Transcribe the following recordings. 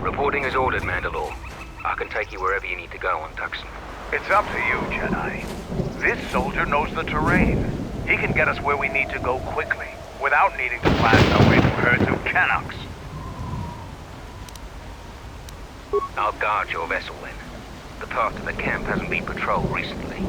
Reporting as ordered, Mandalore. I can take you wherever you need to go on Dxun. It's up to you, Jedi. This soldier knows the terrain. He can get us where we need to go quickly, without needing to blast our way through herds of Canucks. I'll guard your vessel then. The path to the camp hasn't been patrolled recently.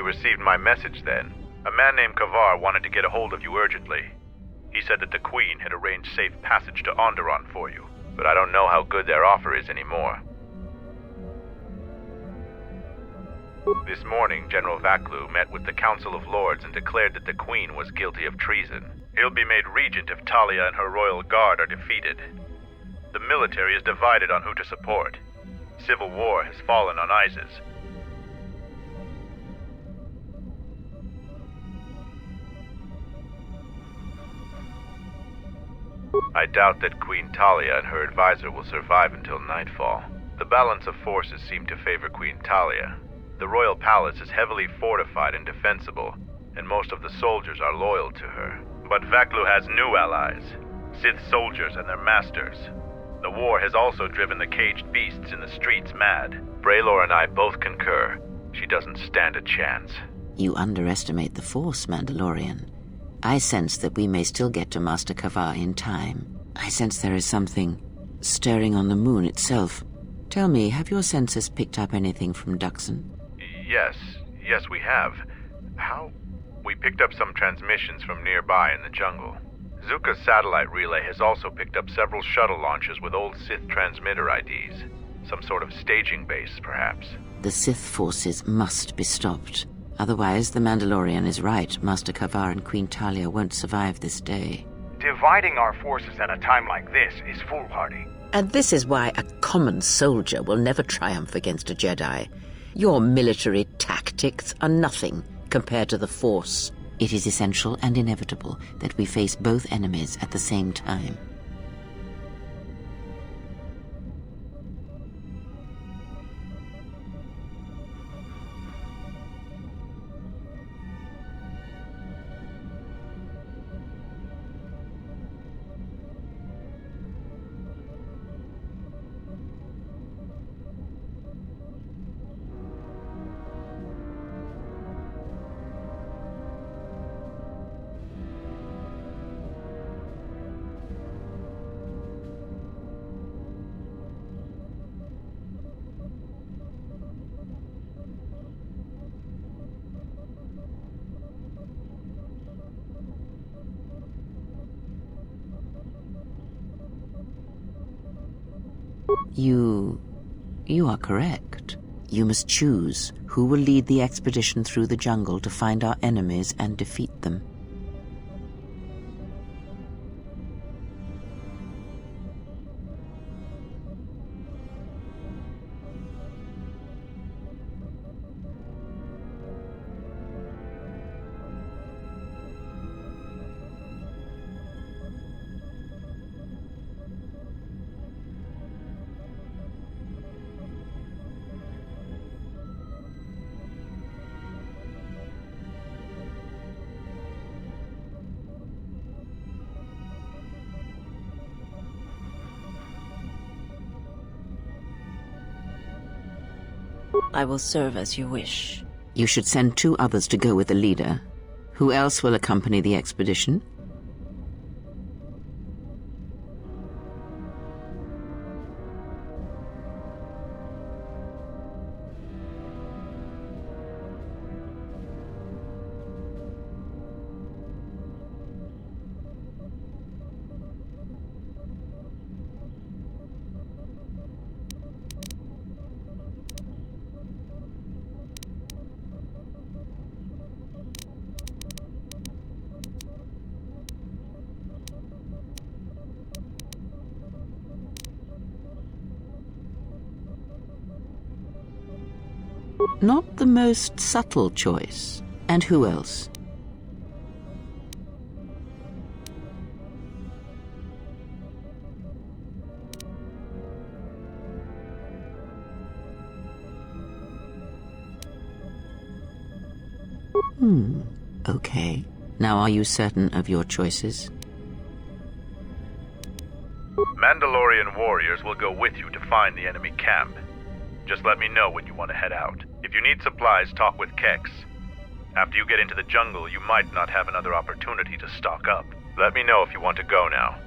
received my message then. A man named Kavar wanted to get a hold of you urgently. He said that the Queen had arranged safe passage to Onderon for you, but I don't know how good their offer is anymore. This morning, General Vaklu met with the Council of Lords and declared that the Queen was guilty of treason. He'll be made regent if Talia and her royal guard are defeated. The military is divided on who to support. Civil war has fallen on Isis. I doubt that Queen Talia and her advisor will survive until nightfall. The balance of forces seem to favor Queen Talia. The royal palace is heavily fortified and defensible, and most of the soldiers are loyal to her. But Vaklu has new allies, Sith soldiers and their masters. The war has also driven the caged beasts in the streets mad. Braylor and I both concur. She doesn't stand a chance. You underestimate the Force, Mandalorian. I sense that we may still get to Master Kavar in time. I sense there is something stirring on the moon itself. Tell me, have your sensors picked up anything from Dxun? Yes, we have. How? We picked up some transmissions from nearby in the jungle. Zuka's satellite relay has also picked up several shuttle launches with old Sith transmitter IDs. Some sort of staging base, perhaps. The Sith forces must be stopped. Otherwise, the Mandalorian is right. Master Kavar and Queen Talia won't survive this day. Dividing our forces at a time like this is foolhardy. And this is why a common soldier will never triumph against a Jedi. Your military tactics are nothing compared to the Force. It is essential and inevitable that we face both enemies at the same time. You are correct. You must choose who will lead the expedition through the jungle to find our enemies and defeat them. I will serve as you wish. You should send 2 others to go with the leader. Who else will accompany the expedition? Not the most subtle choice. And who else? Okay. Now are you certain of your choices? Mandalorian warriors will go with you to find the enemy camp. Just let me know when you want to head out. If you need supplies, talk with Kex. After you get into the jungle, you might not have another opportunity to stock up. Let me know if you want to go now.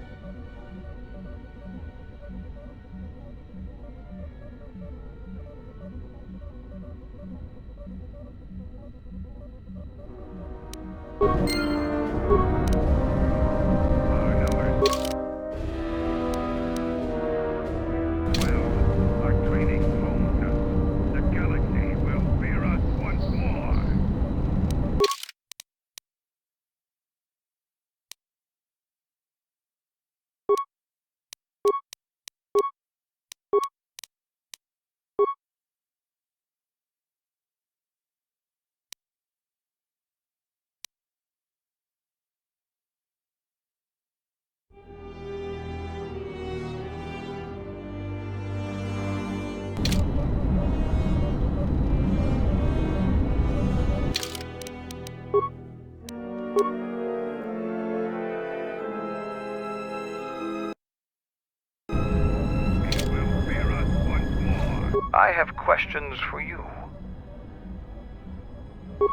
I have questions for you.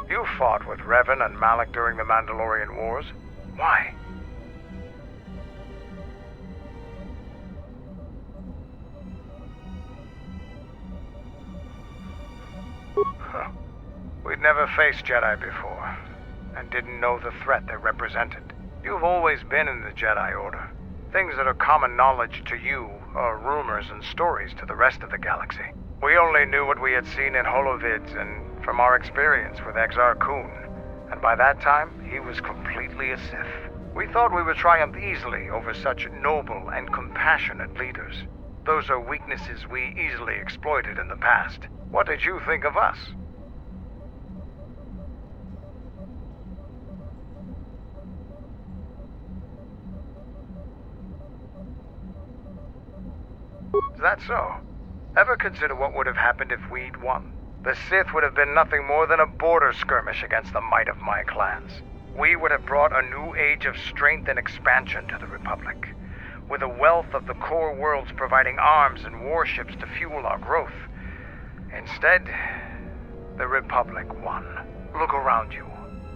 You fought with Revan and Malak during the Mandalorian Wars. Why? Huh. We'd never faced Jedi before, and didn't know the threat they represented. You've always been in the Jedi Order. Things that are common knowledge to you are rumors and stories to the rest of the galaxy. We only knew what we had seen in holovids and from our experience with Exar Kun, and by that time, he was completely a Sith. We thought we would triumph easily over such noble and compassionate leaders. Those are weaknesses we easily exploited in the past. What did you think of us? Is that so? Ever consider what would have happened if we'd won? The Sith would have been nothing more than a border skirmish against the might of my clans. We would have brought a new age of strength and expansion to the Republic, with a wealth of the core worlds providing arms and warships to fuel our growth. Instead, the Republic won. Look around you.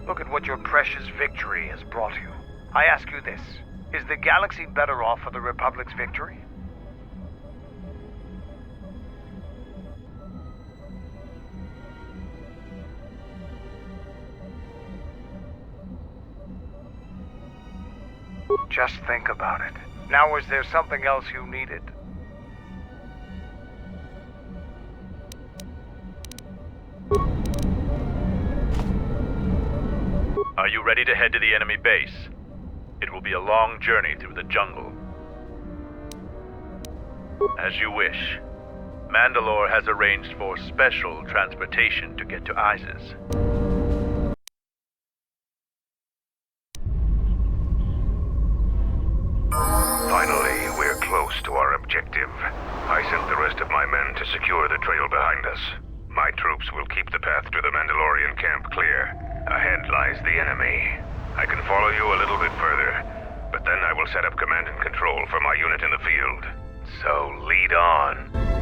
Look at what your precious victory has brought you. I ask you this, is the galaxy better off for the Republic's victory? Just think about it. Now, is there something else you needed? Are you ready to head to the enemy base? It will be a long journey through the jungle. As you wish. Mandalore has arranged for special transportation to get to Isis. Finally, we're close to our objective. I sent the rest of my men to secure the trail behind us. My troops will keep the path to the Mandalorian camp clear. Ahead lies the enemy. I can follow you a little bit further, but then I will set up command and control for my unit in the field. So lead on.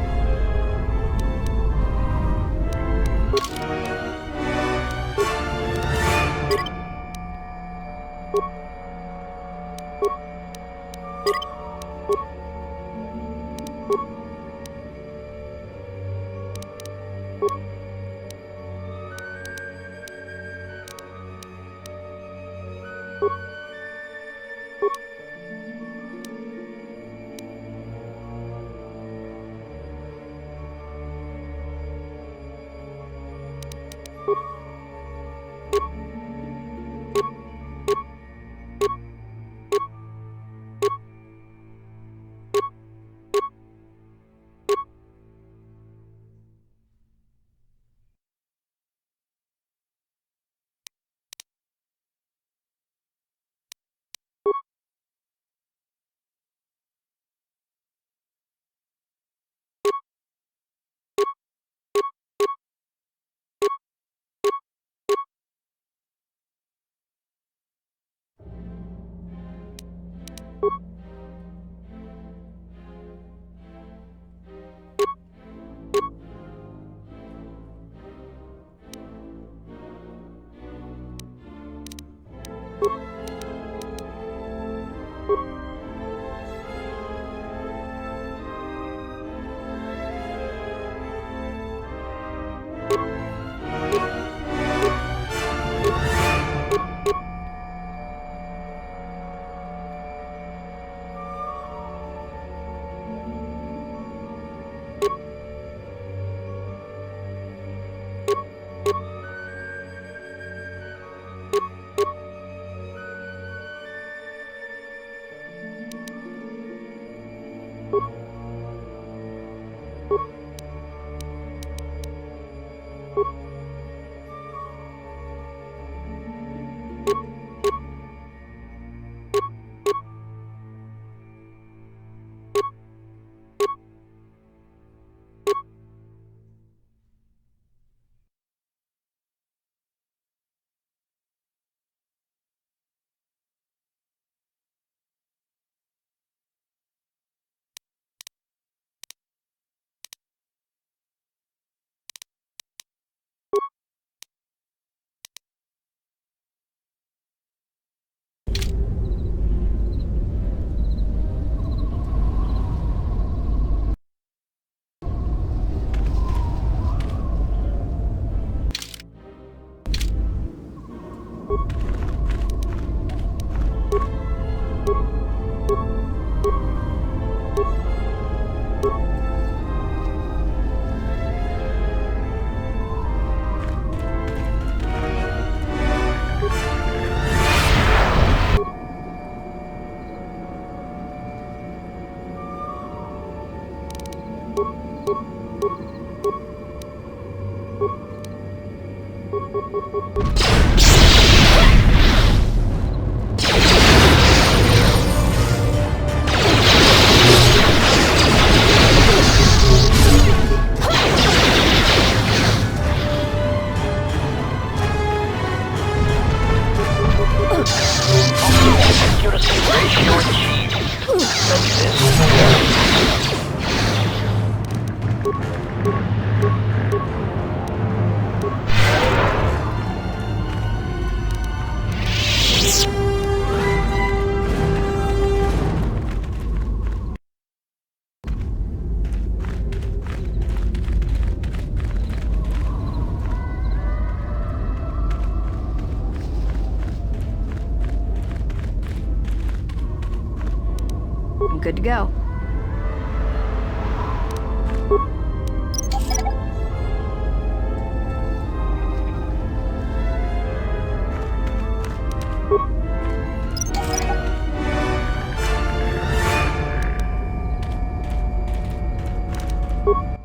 Accuracy ratio achieved. I'm good to go.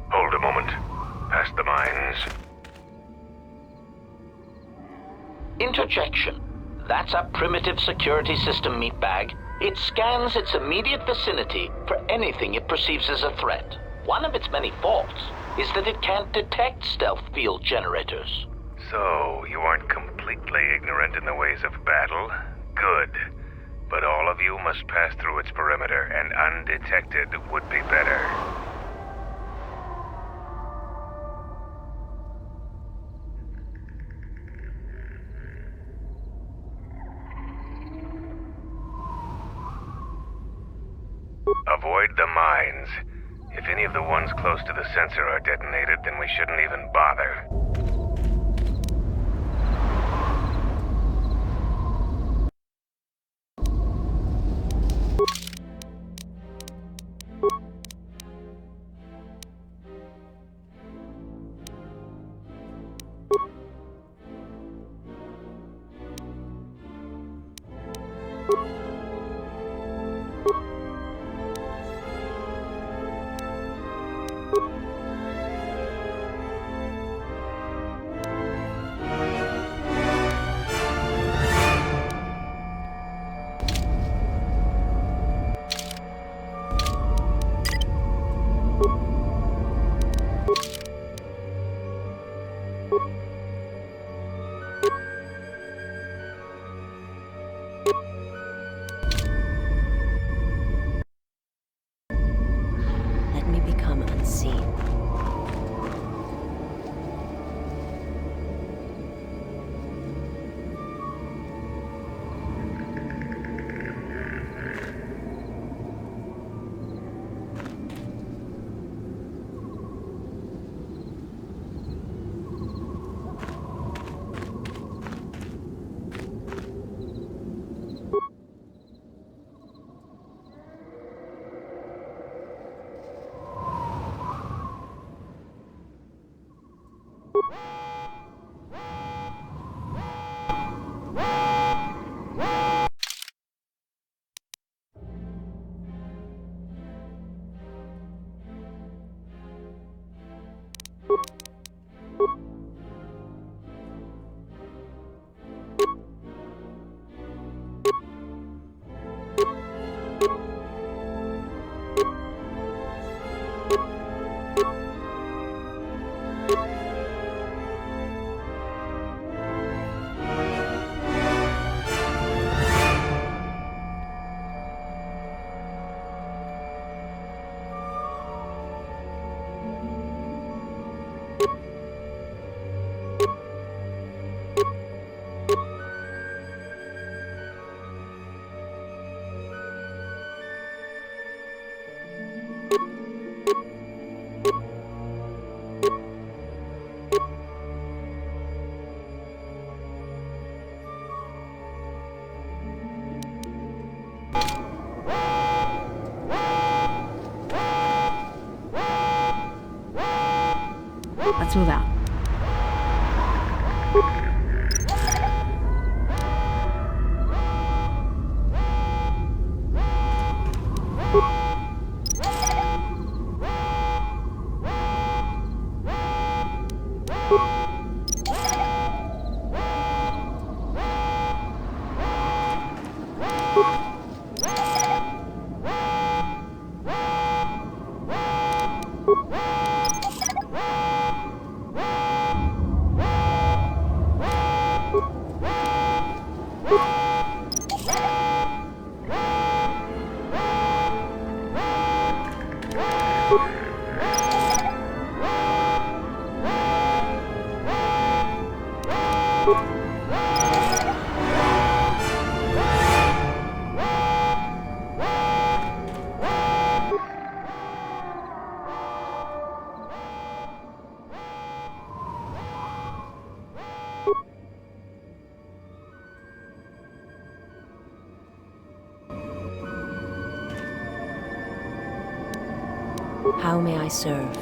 Hold a moment. Past the mines. Interjection. That's a primitive security system, meatbag. It scans its immediate vicinity for anything it perceives as a threat. One of its many faults is that it can't detect stealth field generators. So, you aren't completely ignorant in the ways of battle? Good. But all of you must pass through its perimeter, and undetected would be better. Avoid the mines. If any of the ones close to the sensor are detonated, then we shouldn't even bother. Let me become unseen. Let's move out. How may I serve?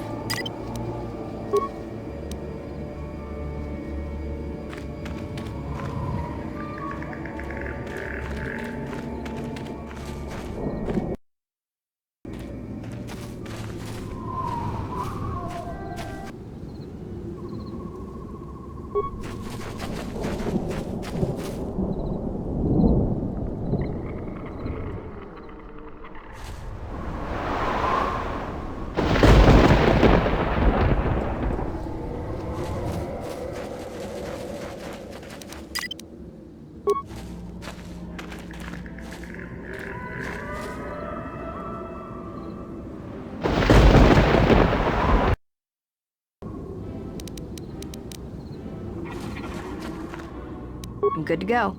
I'm good to go.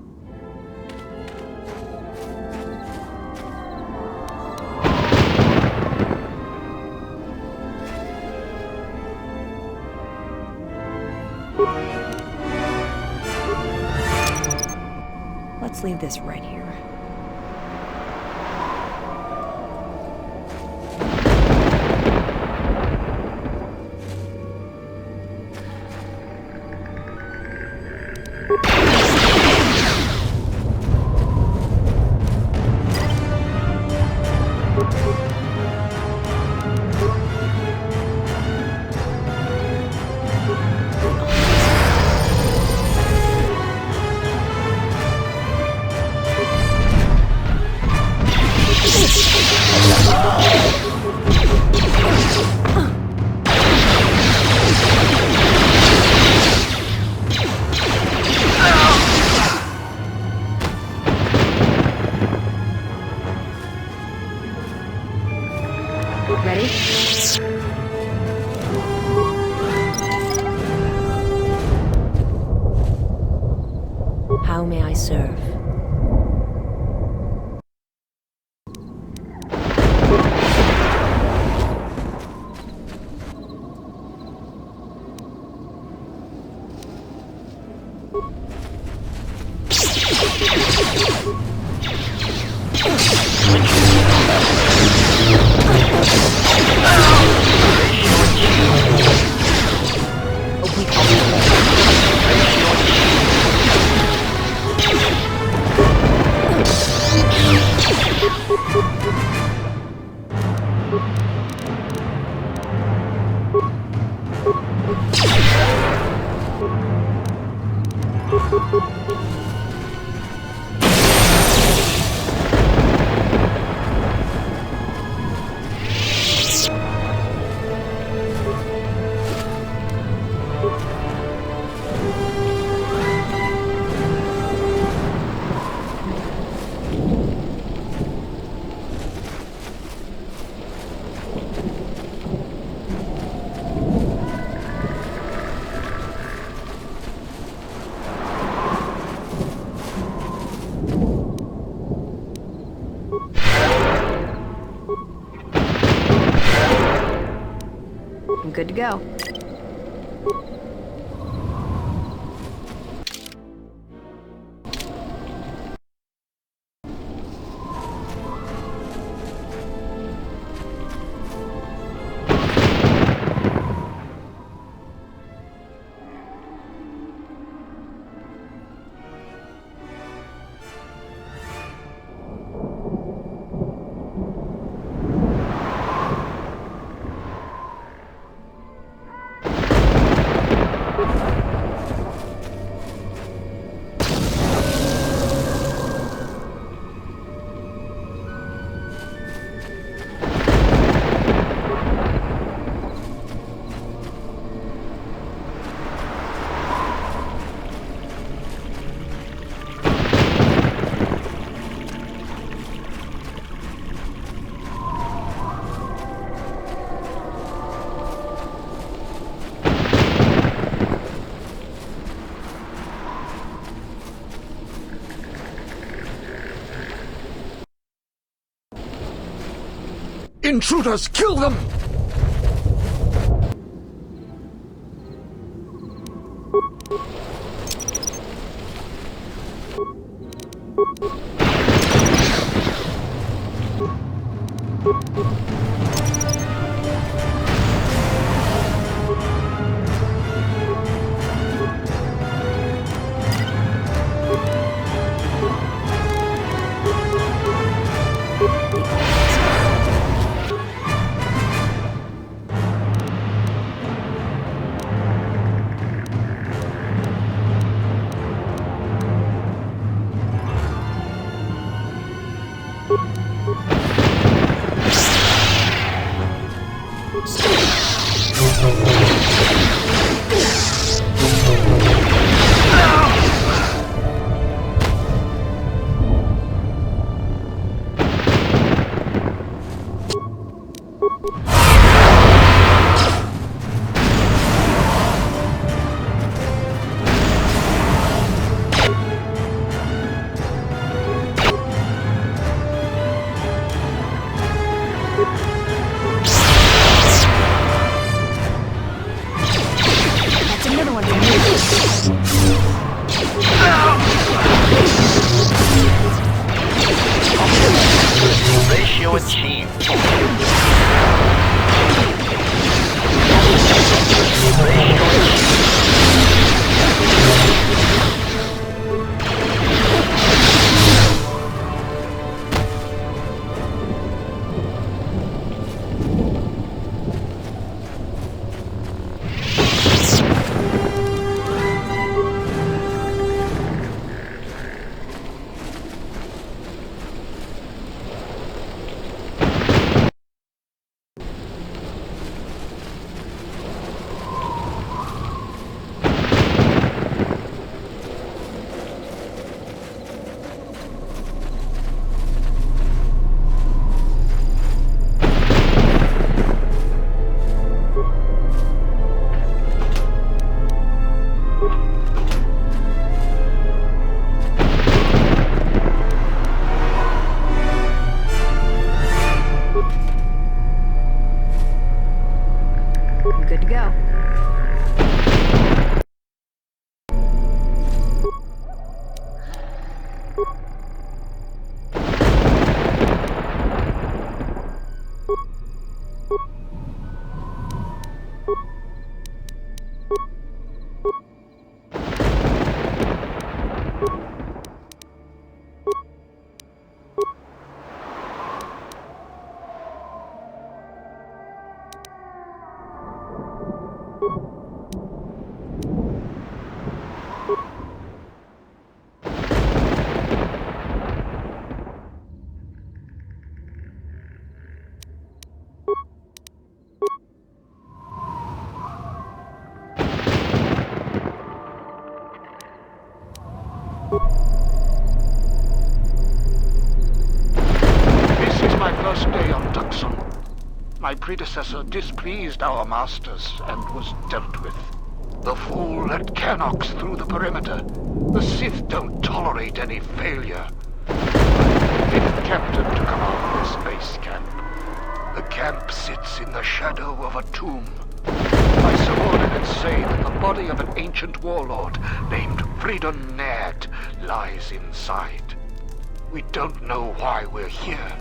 Let's leave this right here. Ready? How may I serve? I'm good to go. Intruders, kill them! Ratio achieved. Good to go. This is my first day on Dxun. My predecessor displeased our masters and was dealt with. The fool let Canox through the perimeter. The Sith don't tolerate any failure. I'm the 5th captain to command this base camp. The camp sits in the shadow of a tomb. My subordinates say that the body of an ancient warlord named Freedon Ned lies inside. We don't know why we're here.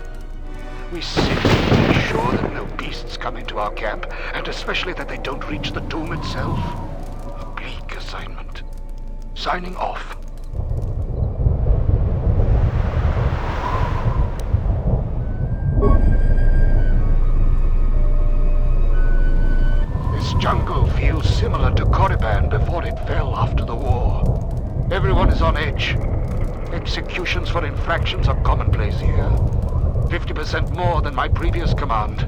We simply make sure that no beasts come into our camp, and especially that they don't reach the tomb itself. A bleak assignment. Signing off. This jungle feels similar to Korriban before it fell after the war. Everyone is on edge. Executions for infractions are commonplace here. 50% more than my previous command.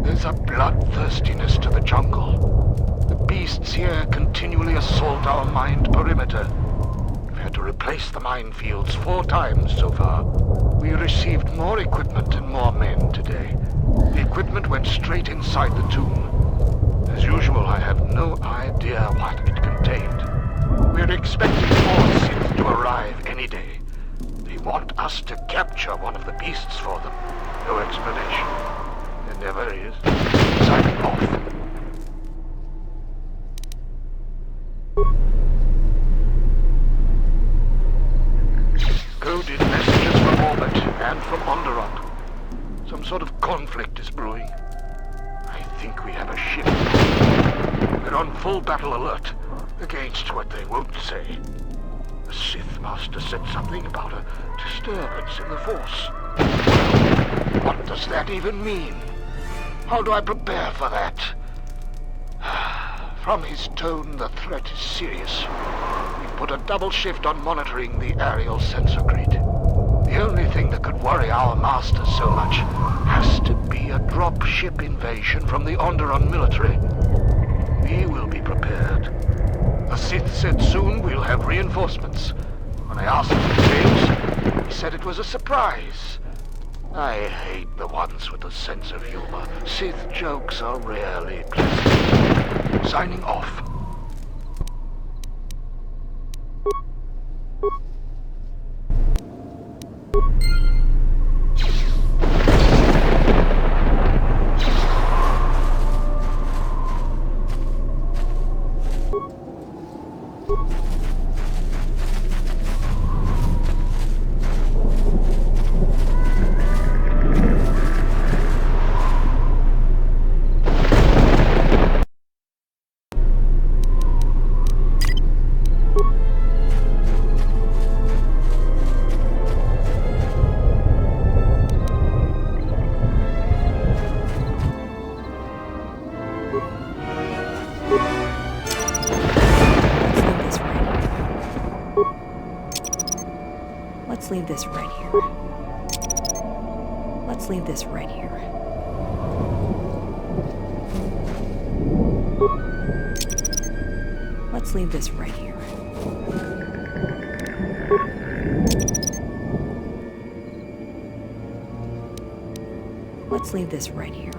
There's a bloodthirstiness to the jungle. The beasts here continually assault our mined perimeter. We've had to replace the minefields 4 times so far. We received more equipment and more men today. The equipment went straight inside the tomb. As usual, I have no idea what it contained. We're expecting more Sith to arrive any day. They want us to capture one of the beasts for them. No explanation. Then never is. Signing off. Coded messages from orbit and from Onderon. Some sort of conflict is brewing. I think we have a ship. We're on full battle alert against what they won't say. The Sith Master said something about a disturbance in the Force. Well, what does that even mean? How do I prepare for that? From his tone, the threat is serious. We've put a double shift on monitoring the aerial sensor grid. The only thing that could worry our masters so much has to be a drop ship invasion from the Onderon military. We will be prepared. The Sith said soon we'll have reinforcements. When I asked for details, he said it was a surprise. I hate the ones with a sense of humor. Sith jokes are rarely pleasant. Signing off. Let's leave this right here. Let's leave this right here. Let's leave this right here. Let's leave this right here.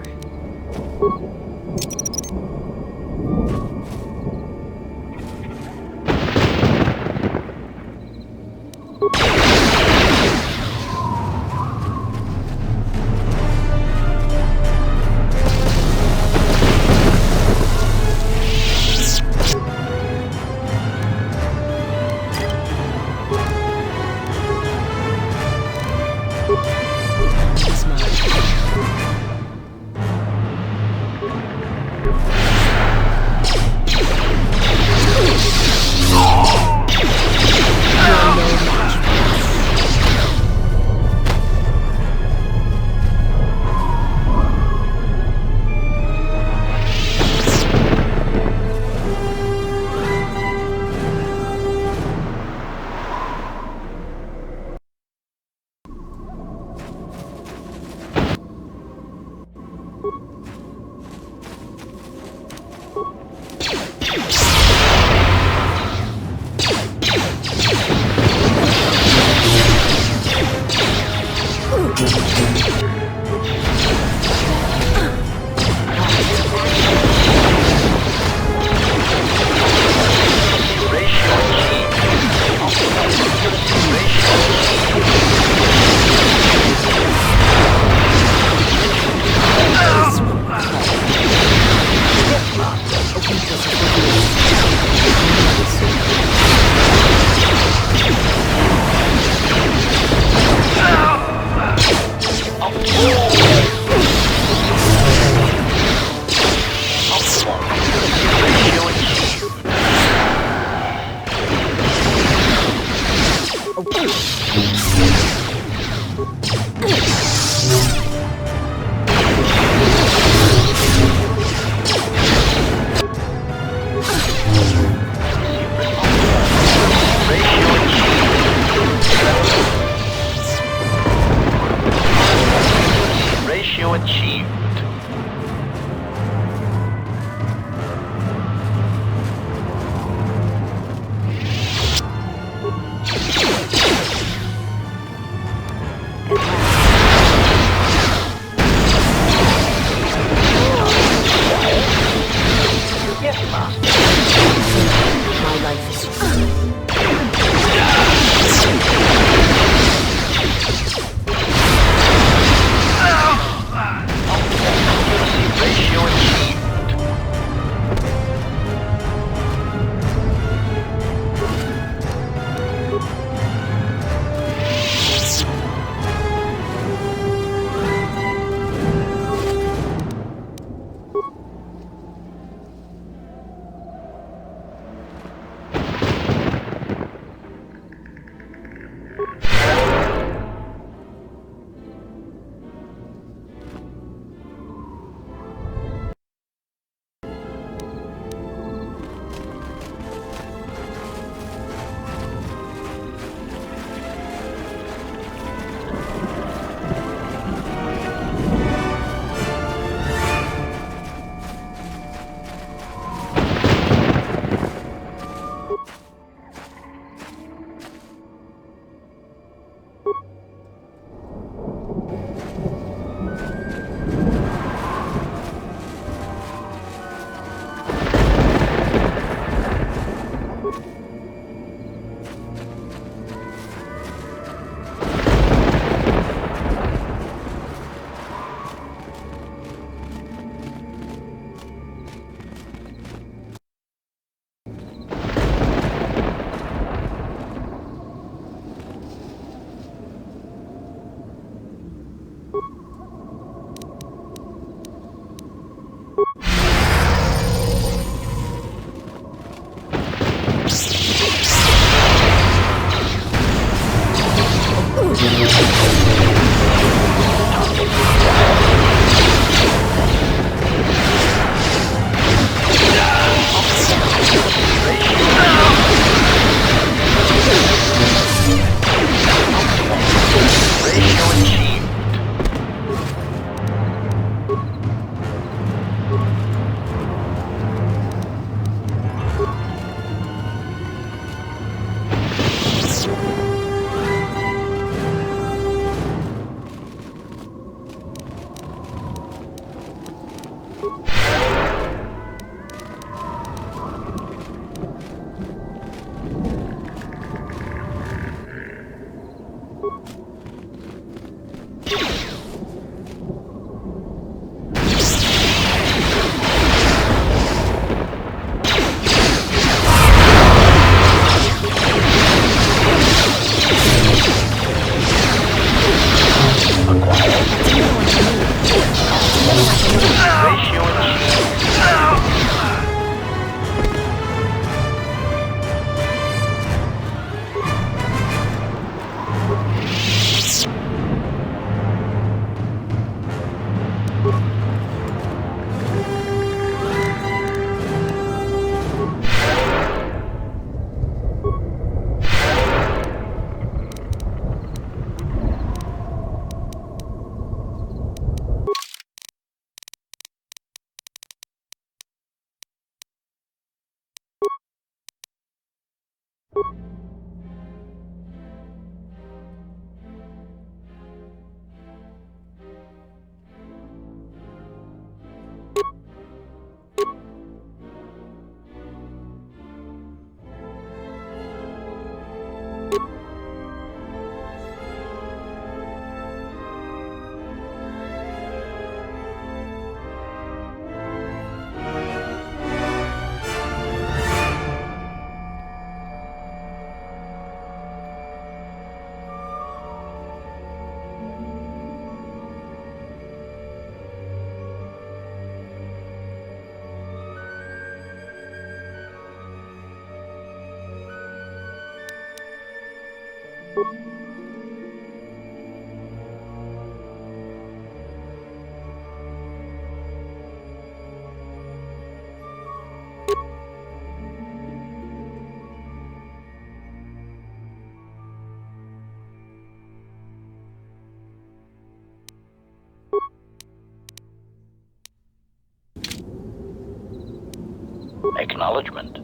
Acknowledgement.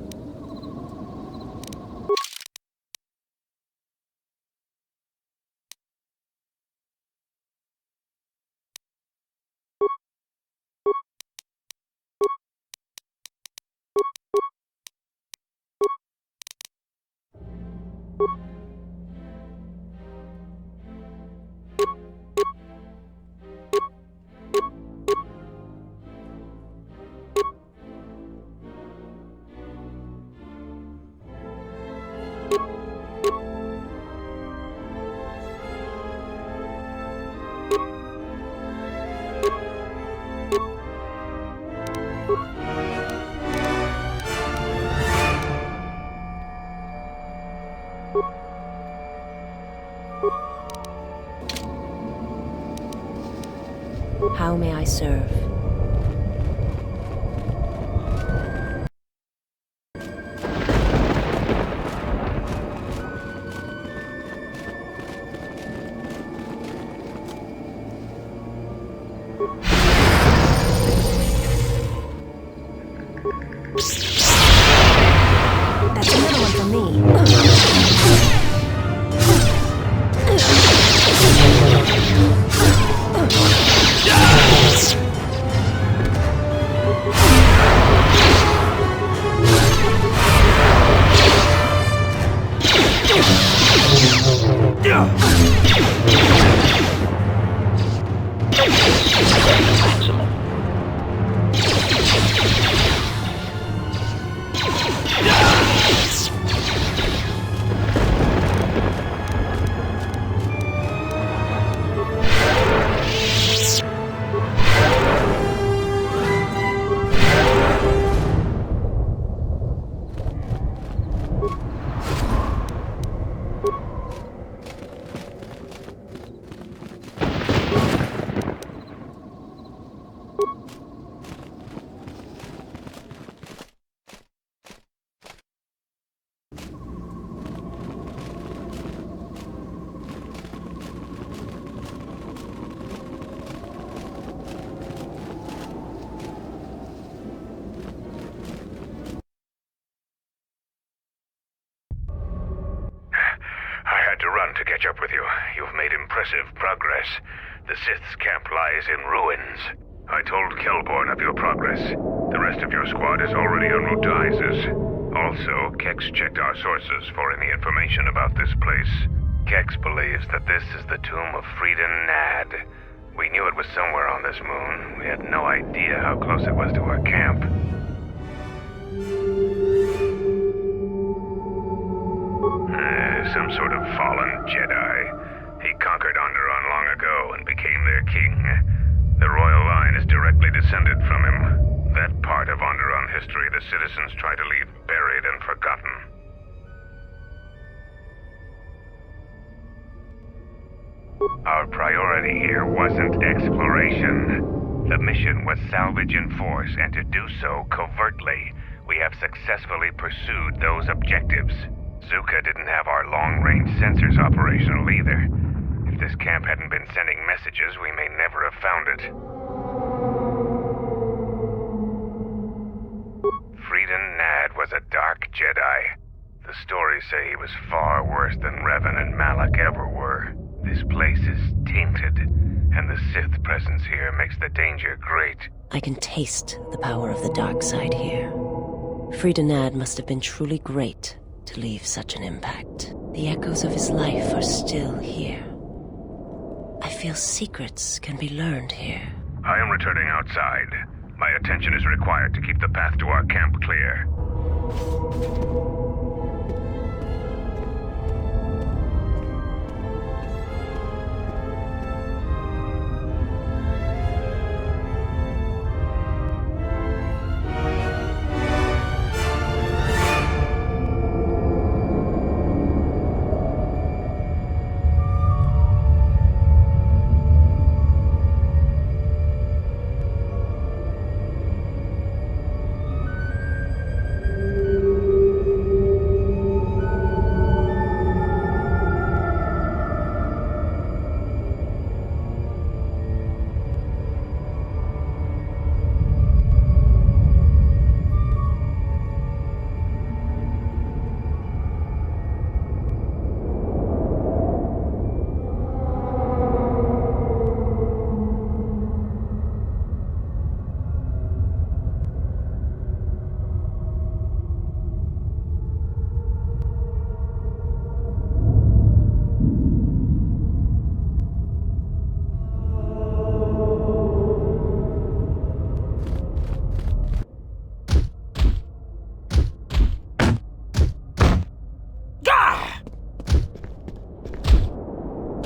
How may I serve? That's another one for me. Maximum. I had to run to catch up with you. You've made impressive progress. The Sith's camp lies in ruins. I told Kelborn of your progress. The rest of your squad is already en route to Isis. Also, Kex checked our sources for any information about this place. Kex believes that this is the tomb of Frida Nad. We knew it was somewhere on this moon. We had no idea how close it was to our camp. Some sort of fallen Jedi. He conquered Onderon long ago and became their king. The royal line is directly descended from him. That part of Onderon history the citizens try to leave buried and forgotten. Our priority here wasn't exploration. The mission was salvage in force, and to do so covertly. We have successfully pursued those objectives. Zuka didn't have our long-range sensors operational either. If this camp hadn't been sending messages, we may never have found it. Frida Nad was a dark Jedi. The stories say he was far worse than Revan and Malak ever were. This place is tainted, and the Sith presence here makes the danger great. I can taste the power of the dark side here. Frida Nad must have been truly great to leave such an impact. The echoes of his life are still here. I feel secrets can be learned here. I am returning outside. My attention is required to keep the path to our camp clear.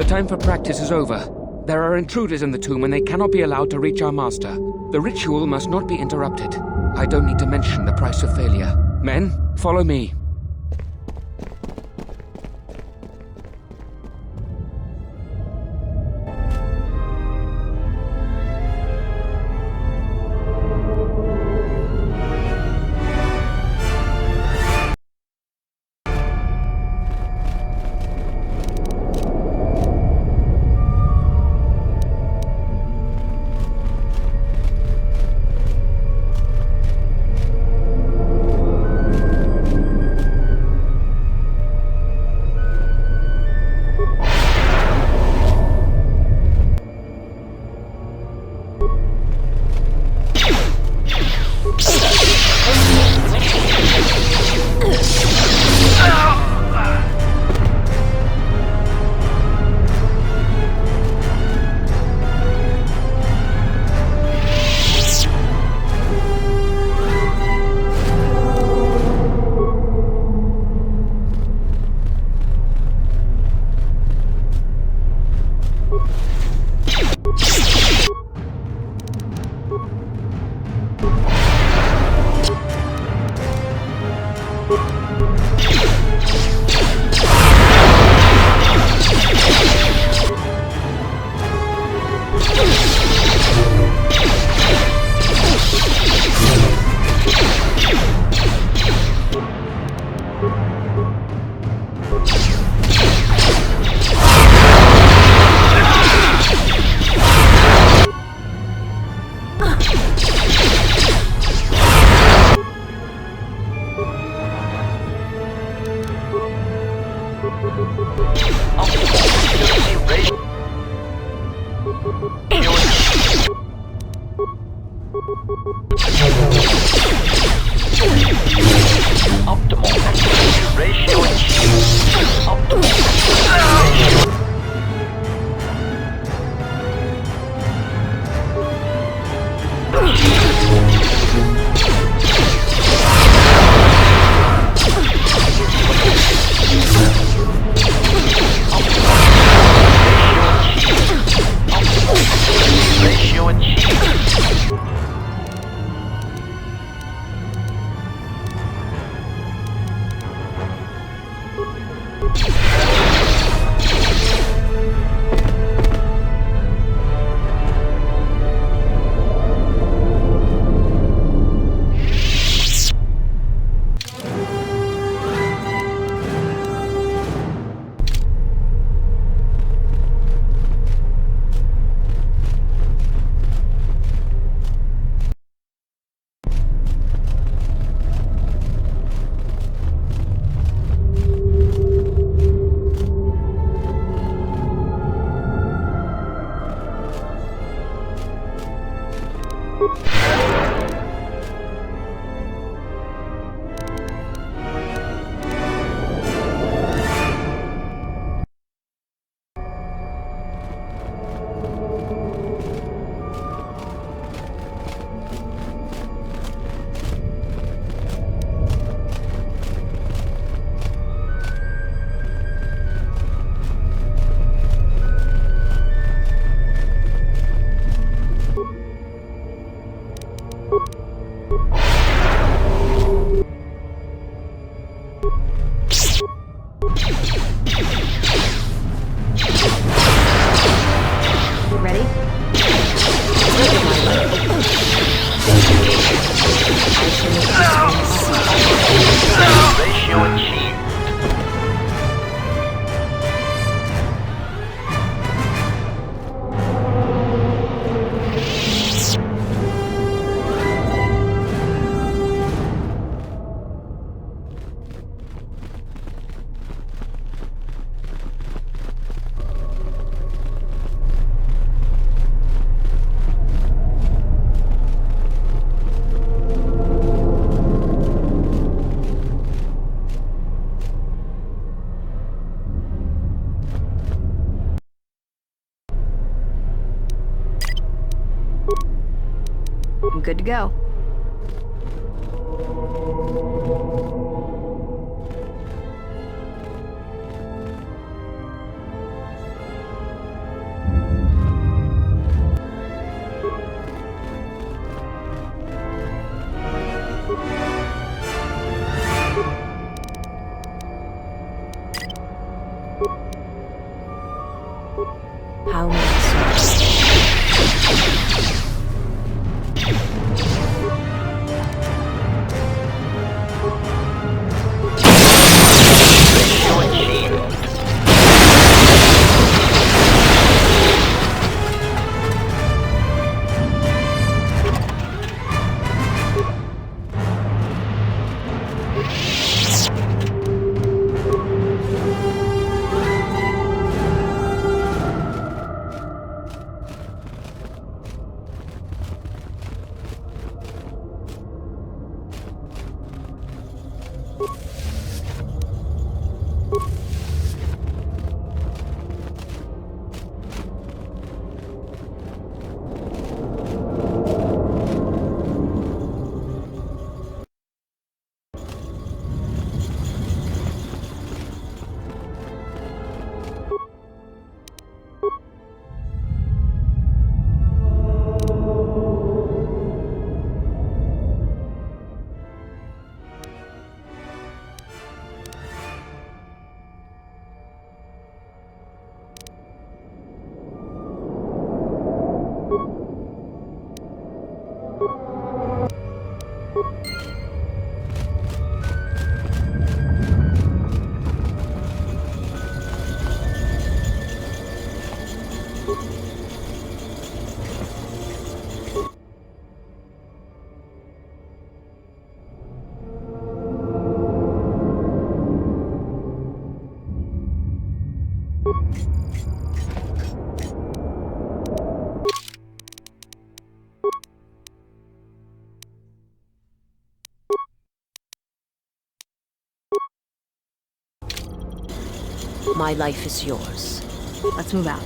The time for practice is over. There are intruders in the tomb and they cannot be allowed to reach our master. The ritual must not be interrupted. I don't need to mention the price of failure. Men, follow me. I'm good to go. How may I serve? Short shield. My life is yours. Let's move out.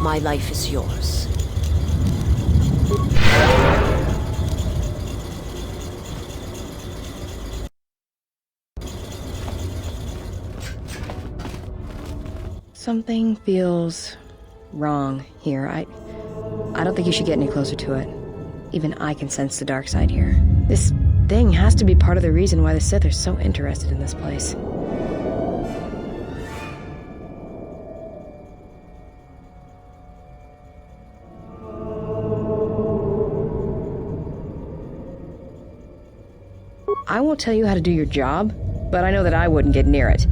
My life is yours. Something feels wrong here. I don't think you should get any closer to it. Even I can sense the dark side here. This thing has to be part of the reason why the Sith are so interested in this place. I won't tell you how to do your job, but I know that I wouldn't get near it.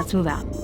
Let's move out.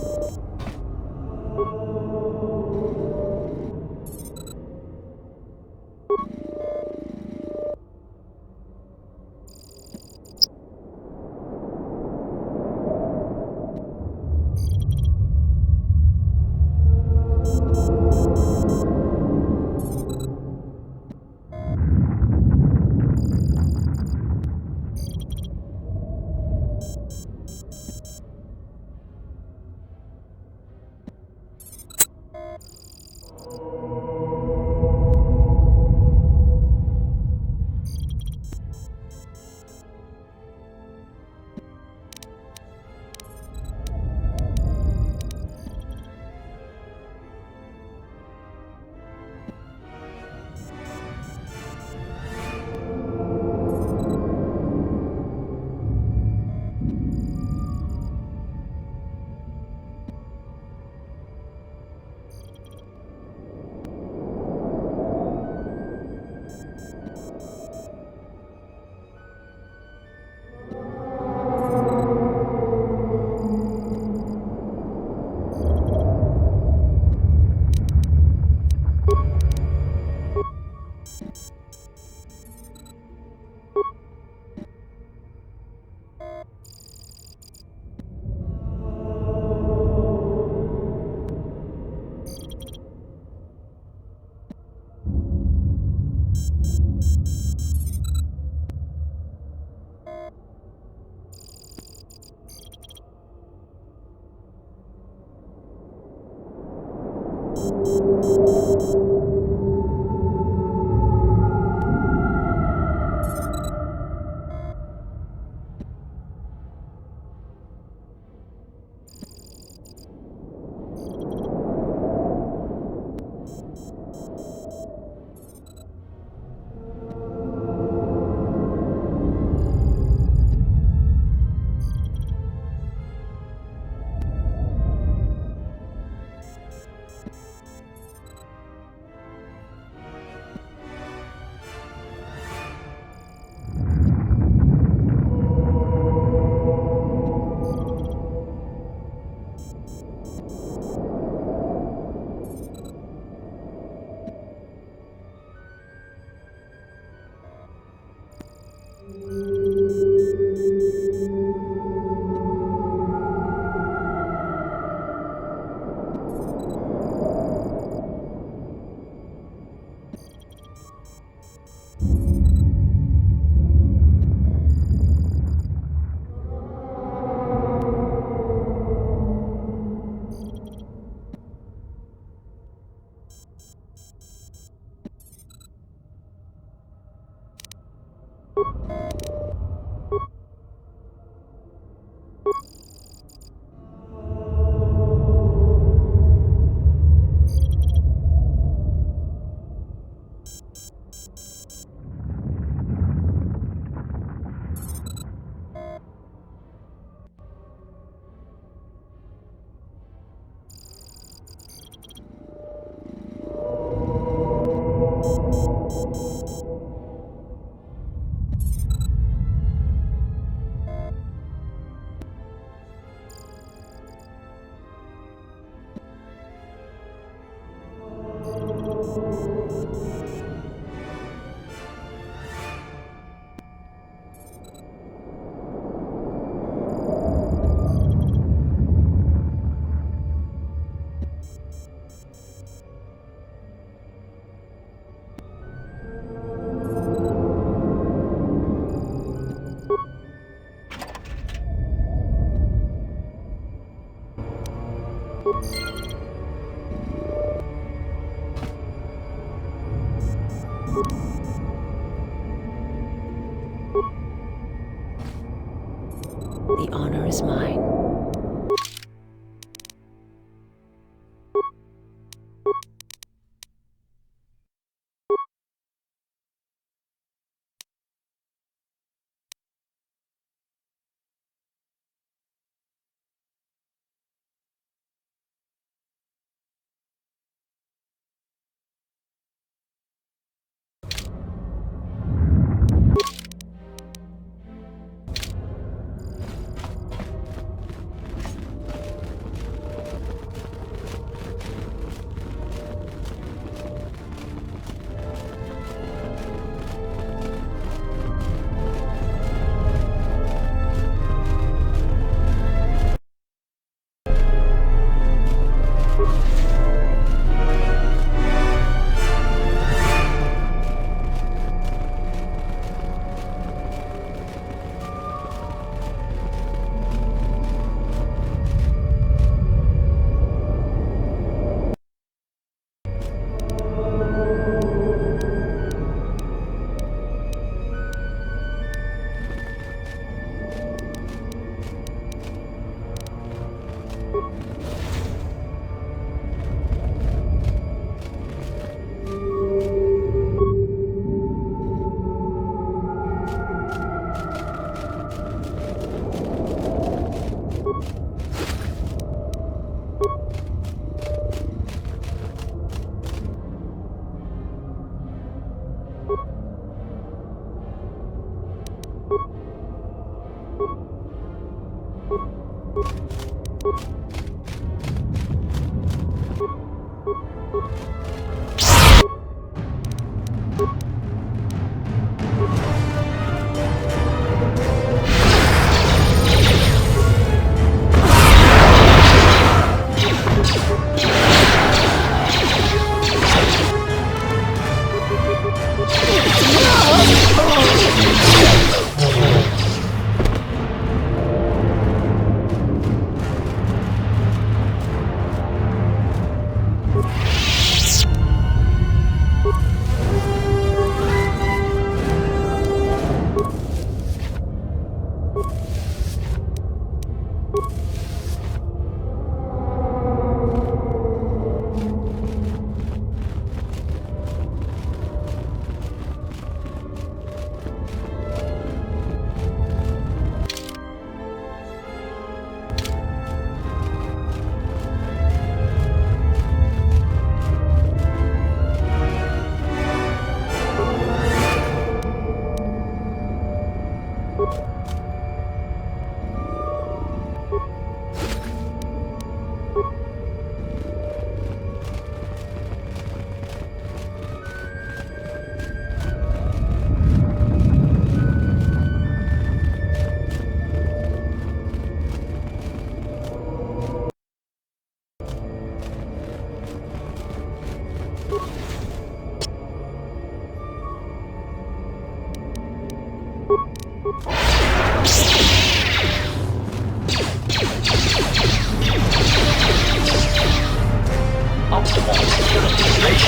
The honor is mine.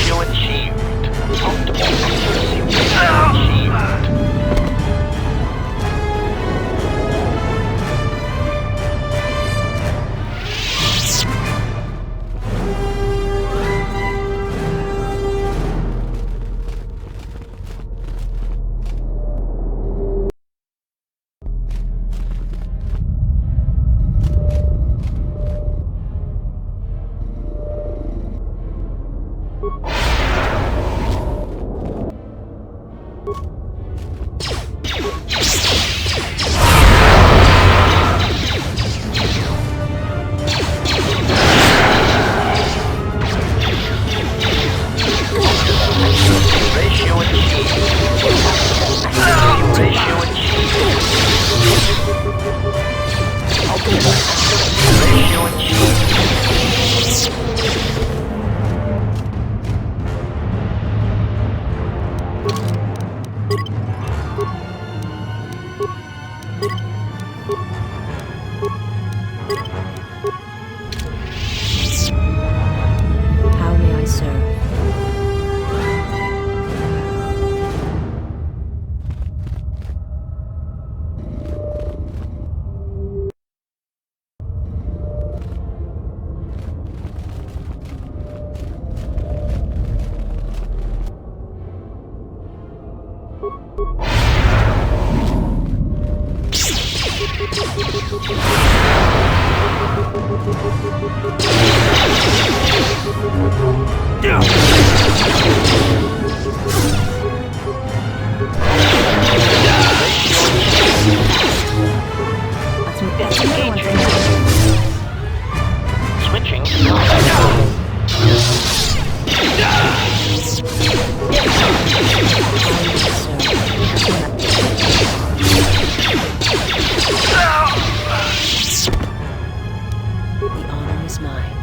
Ratio achieved. Optimal accuracy achieved. How may I serve? Switching. The honor is mine.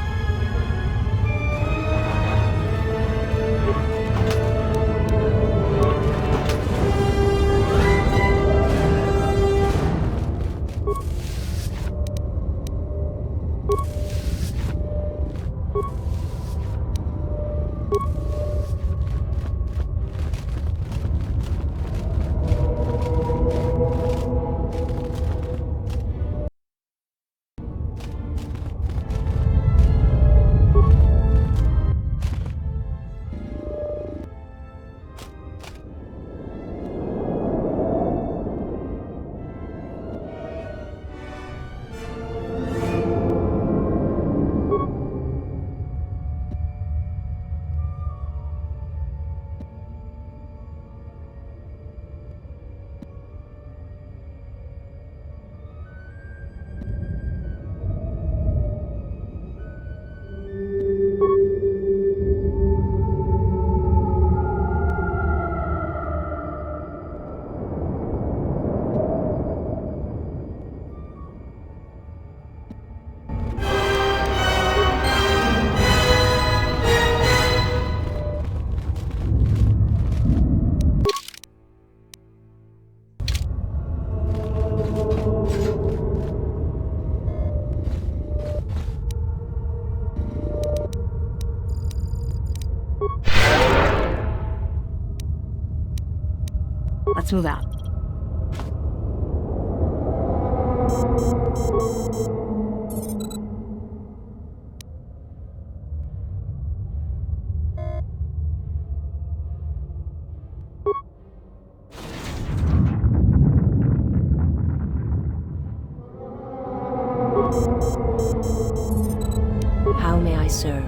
Let's move out. How may I serve?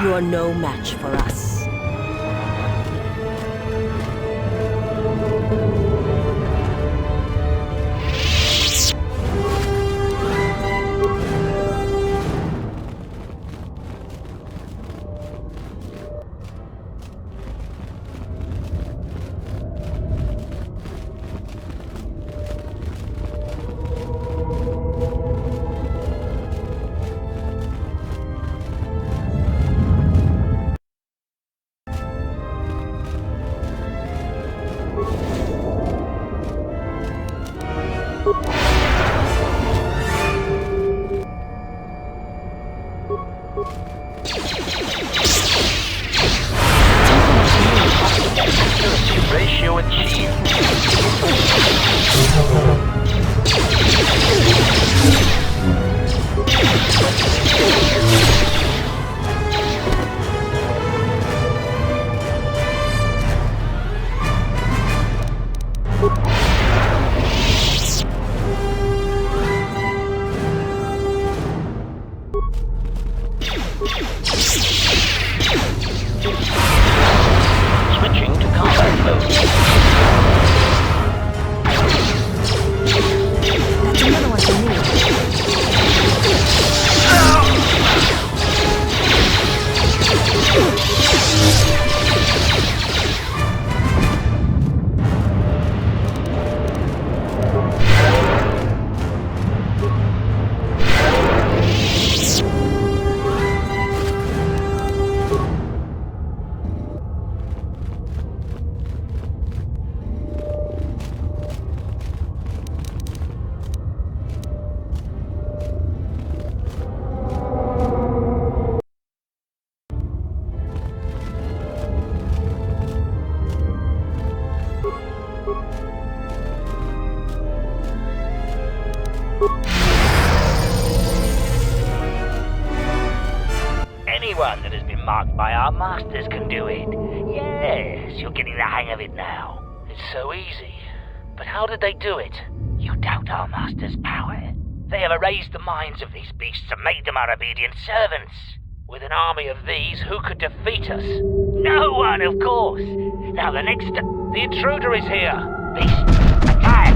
You're no match for us. Ratio achieved. Switching to combat mode. That's another one for me. Anyone that has been marked by our masters can do it. Yes, you're getting the hang of it now. It's so easy. But how did they do it? You doubt our masters' power? They have erased the minds of these beasts and made them our obedient servants. With an army of these, who could defeat us? No one, of course. Now the intruder is here. Beast, attack!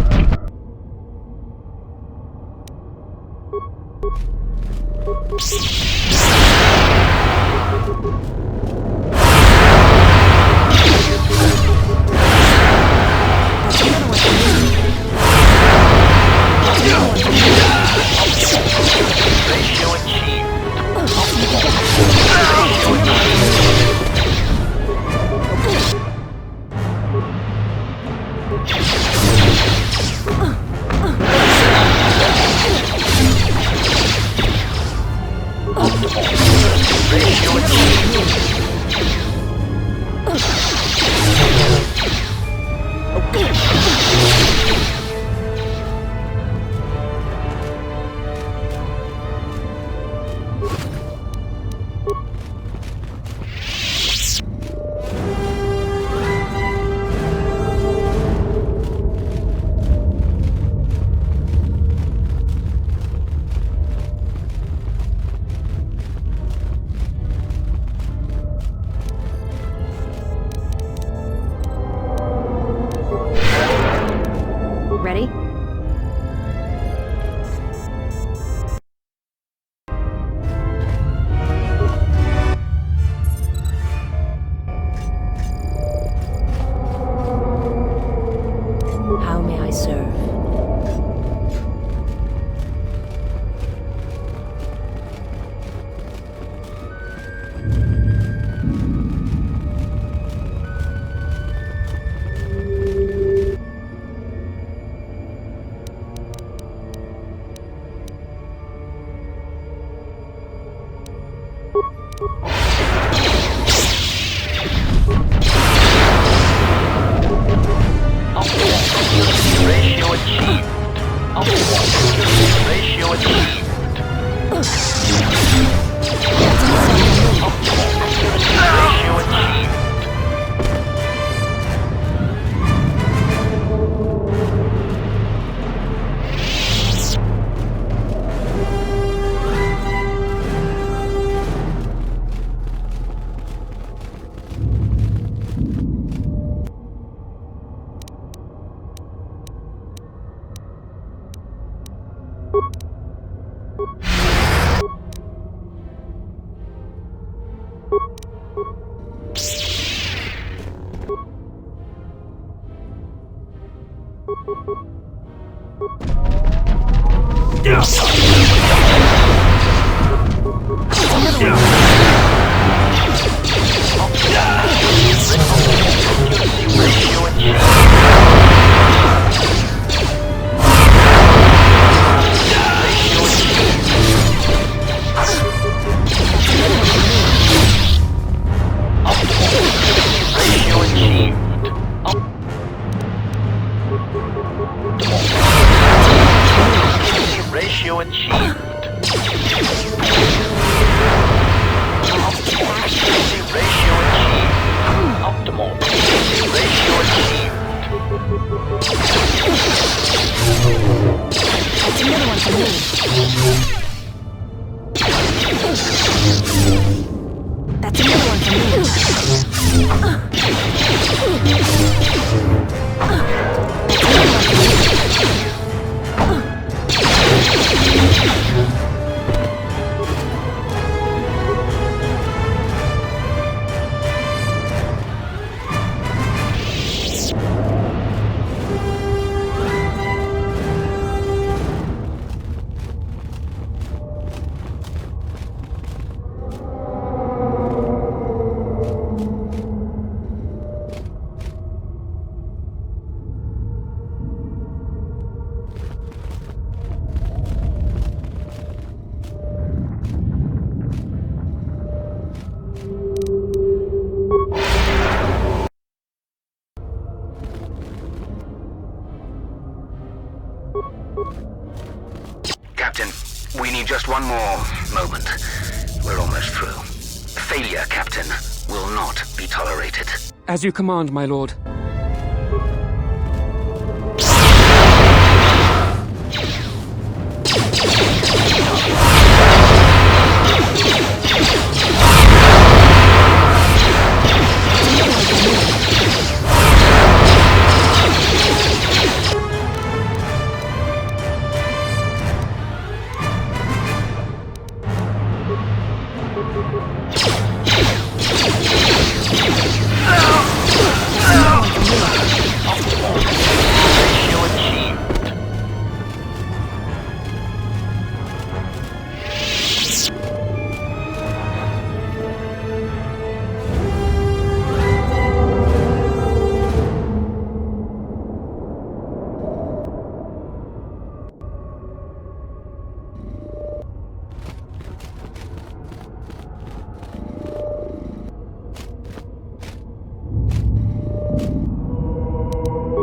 Ratio achieved. Ratio Ready? How may I serve? Ratio achieved. Ratio achieved. Ratio achieved. Captain, we need just one more moment. We're almost through. Failure, Captain, will not be tolerated. As you command, my lord.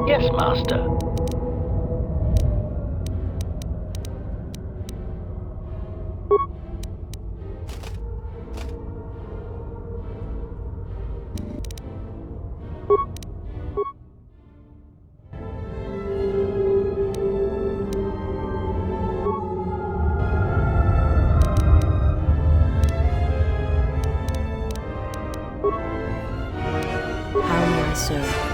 Yes, Master. How may I serve?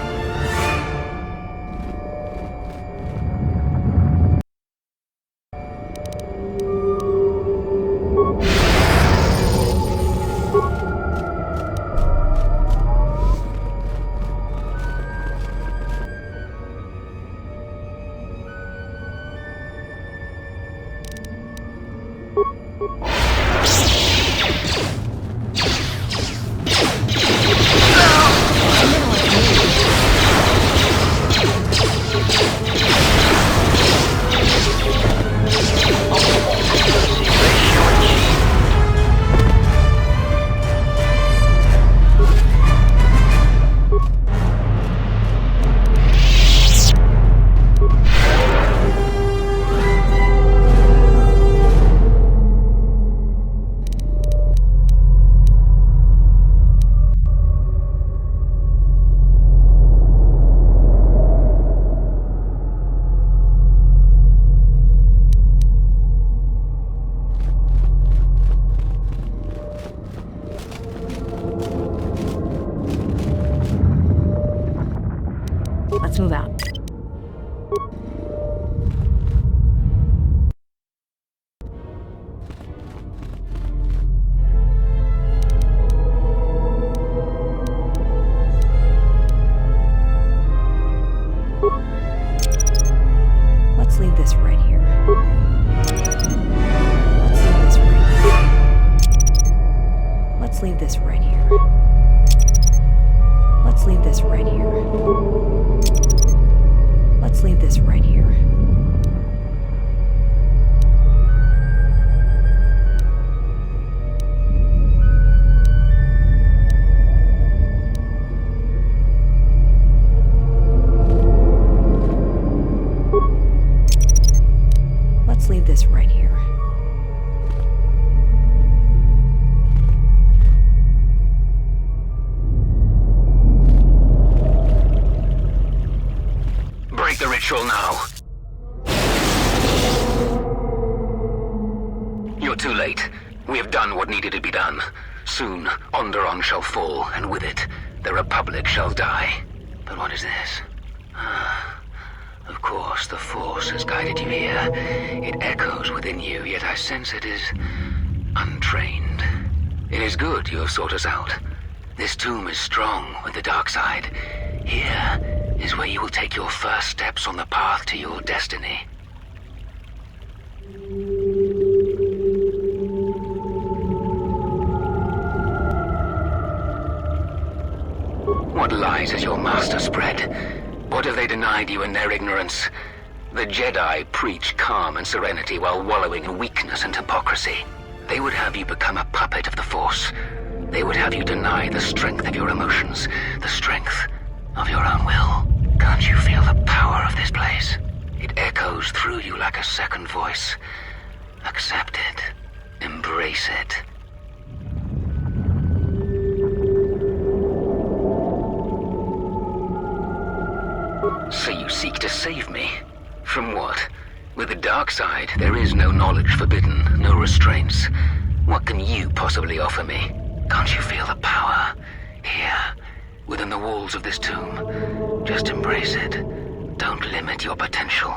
ritual now. You're too late. We have done what needed to be done. Soon, Onderon shall fall, and with it, the Republic shall die. But what is this? Of course, the Force has guided you here. It echoes within you, yet I sense it is untrained. It is good you have sought us out. This tomb is strong with the dark side. Here is where you will take your first steps on the path to your destiny. What lies has your master spread? What have they denied you in their ignorance? The Jedi preach calm and serenity while wallowing in weakness and hypocrisy. They would have you become a puppet of the Force. They would have you deny the strength of your emotions, the strength of your own will. Can't you feel the power of this place? It echoes through you like a second voice. Accept it. Embrace it. So you seek to save me? From what? With the dark side, there is no knowledge forbidden, no restraints. What can you possibly offer me? Can't you feel the power? Here, within the walls of this tomb. Just embrace it. Don't limit your potential.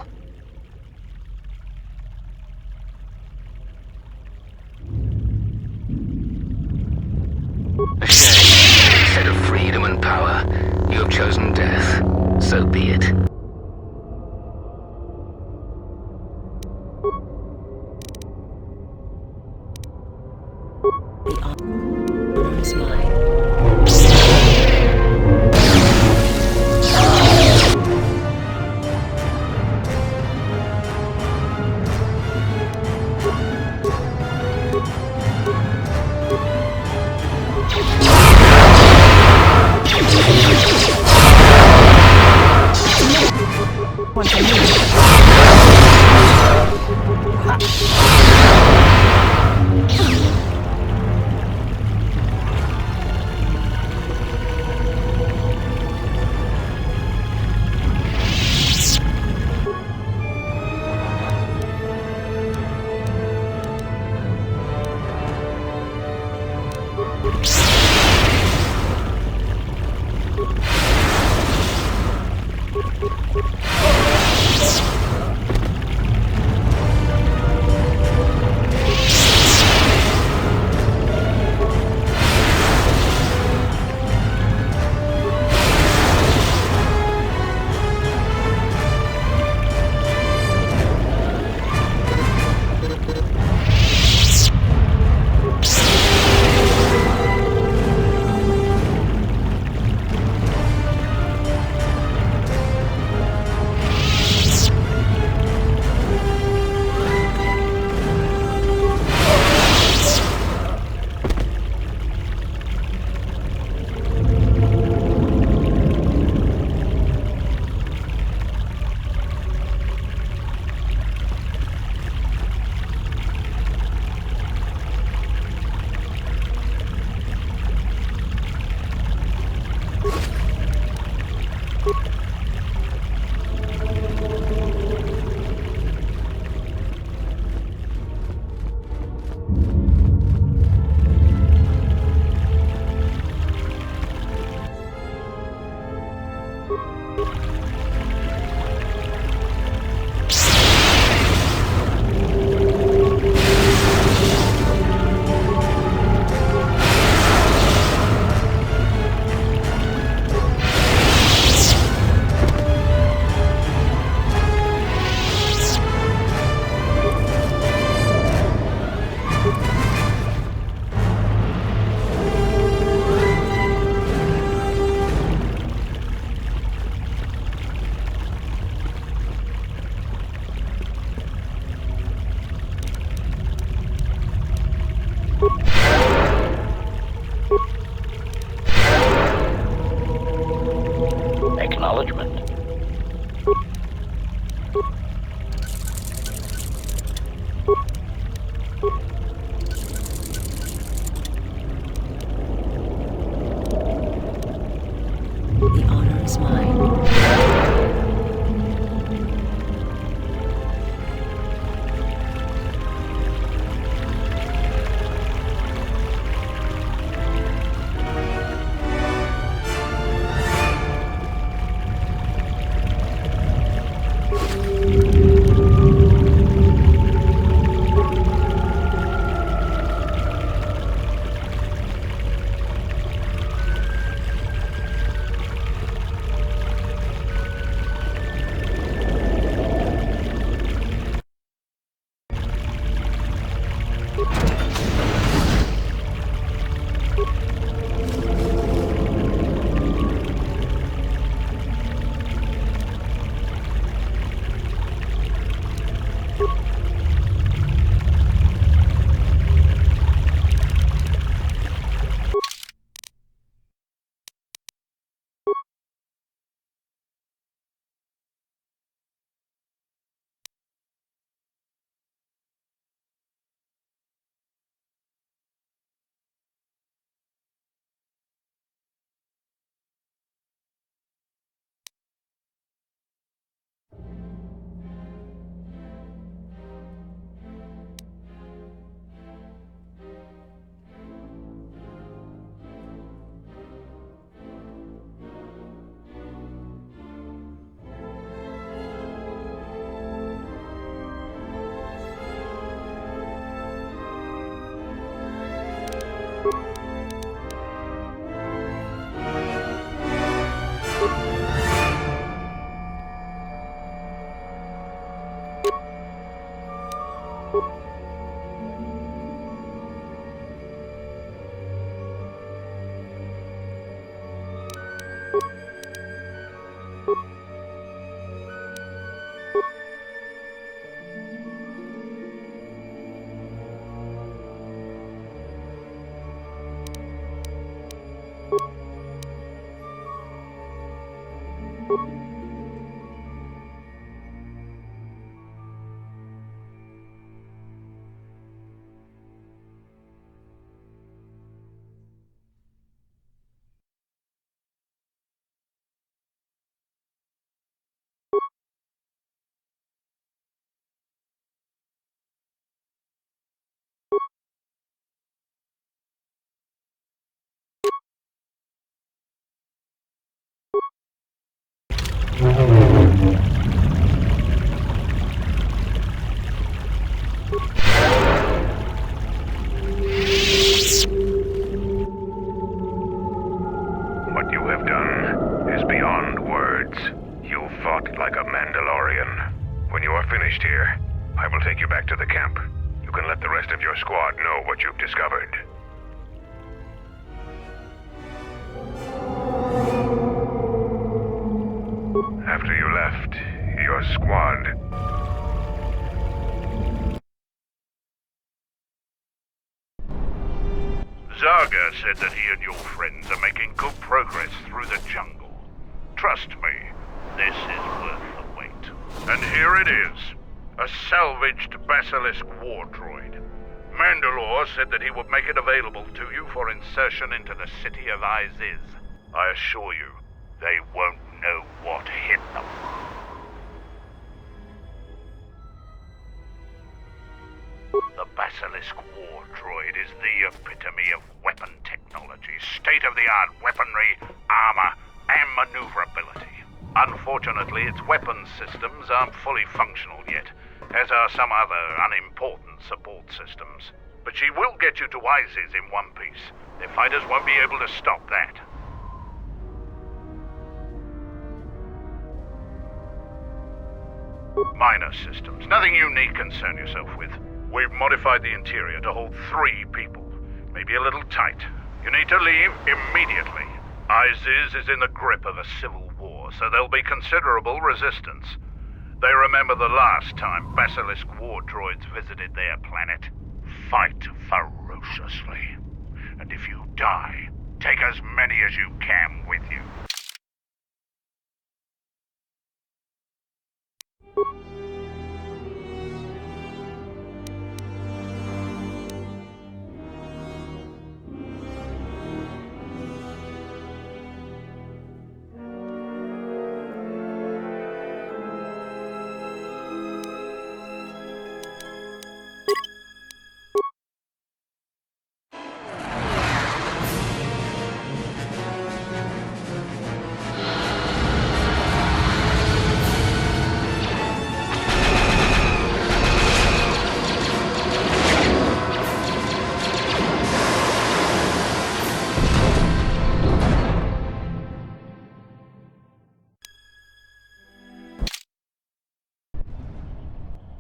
A shame. Instead of freedom and power, you have chosen death. So be it. The honor is mine. What you have done is beyond words. You fought like a Mandalorian. When you are finished here, I will take you back to the camp. You can let the rest of your squad know what you've discovered. After you left, your squad... Zaga said that he and your friends are making good progress through the jungle. Trust me, this is worth the wait. And here it is, a salvaged Basilisk war droid. Mandalore said that he would make it available to you for insertion into the city of Iziz. I assure you, they won't know what hit them. The Basilisk war droid is the epitome of weapon technology, state-of-the-art weaponry, armor, and maneuverability. Unfortunately, its weapons systems aren't fully functional yet, as are some other unimportant support systems. But she will get you to Iziz in one piece. The fighters won't be able to stop that. Minor systems, nothing you need concern yourself with. We've modified the interior to hold 3 people. Maybe a little tight. You need to leave immediately. Iziz is in the grip of a civil war, so there'll be considerable resistance. They remember the last time Basilisk war droids visited their planet. Fight ferociously. And if you die, take as many as you can with you.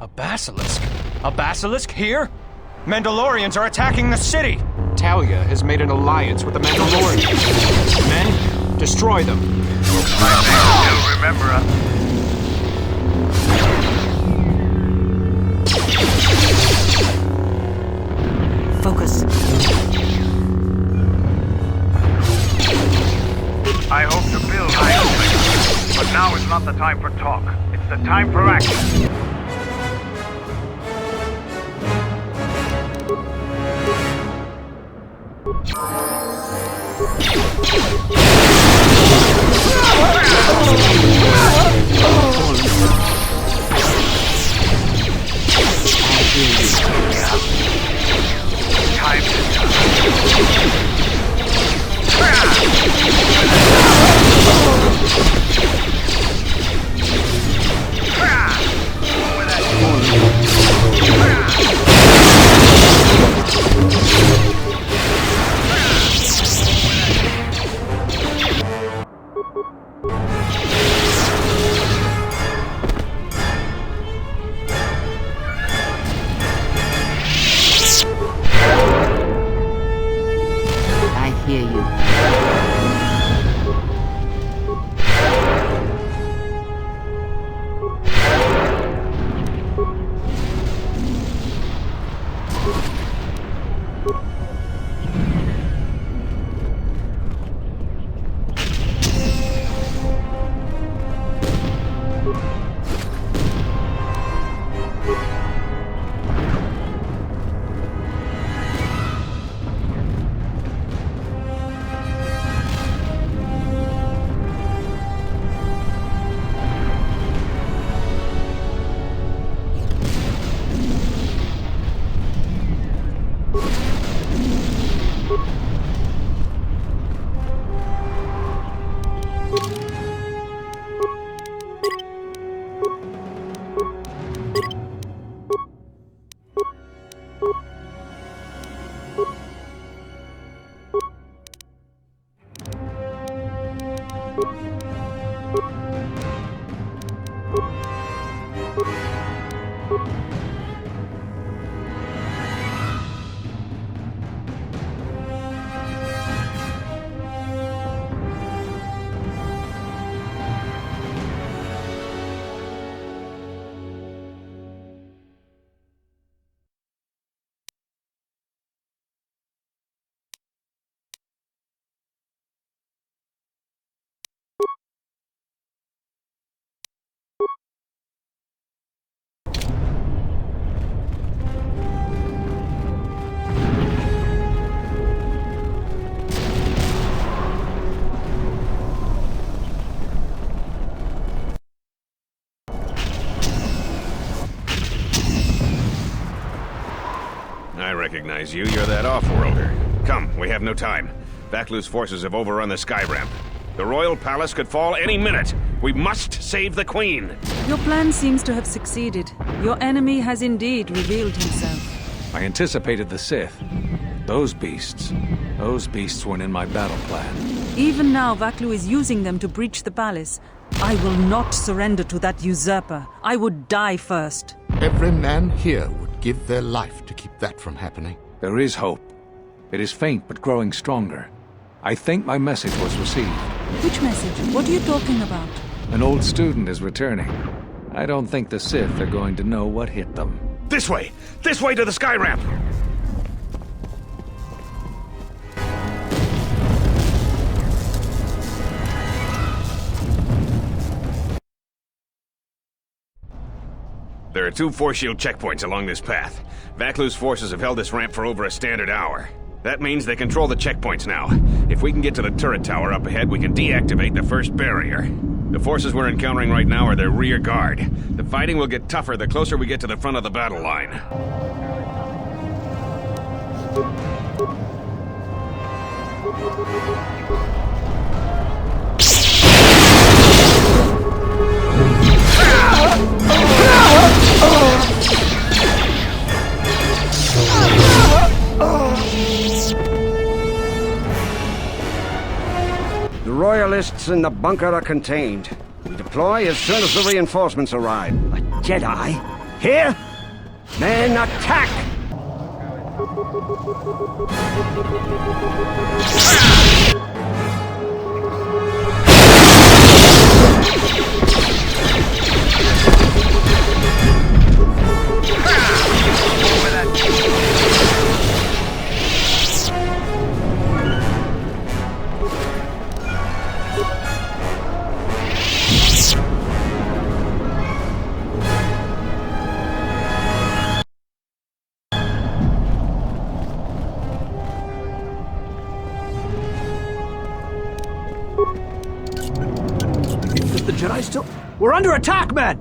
A basilisk? A basilisk here? Mandalorians are attacking the city! Talia has made an alliance with the Mandalorians. Men, destroy them. Still remember us. Focus. I hope to build high, but now is not the time for talk. It's the time for action. Time to I hear you. I recognize you. You're that off-worlder. Come, we have no time. Vaklu's forces have overrun the sky ramp. The royal palace could fall any minute. We must save the queen. Your plan seems to have succeeded. Your enemy has indeed revealed himself. I anticipated the Sith. Those beasts weren't in my battle plan. Even now, Vaklu is using them to breach the palace. I will not surrender to that usurper. I would die first. Every man here would give their life to keep that from happening. There is hope. It is faint but growing stronger. I think my message was received. Which message? What are you talking about? An old student is returning. I don't think the Sith are going to know what hit them. This way! This way to the sky ramp! There are 2 force shield checkpoints along this path. Vaklu's forces have held this ramp for over a standard hour. That means they control the checkpoints now. If we can get to the turret tower up ahead, we can deactivate the first barrier. The forces we're encountering right now are their rear guard. The fighting will get tougher the closer we get to the front of the battle line. The Royalists in the bunker are contained. We deploy as soon as the reinforcements arrive. A Jedi? Here? Men, attack! The Jedi still... We're under attack, men!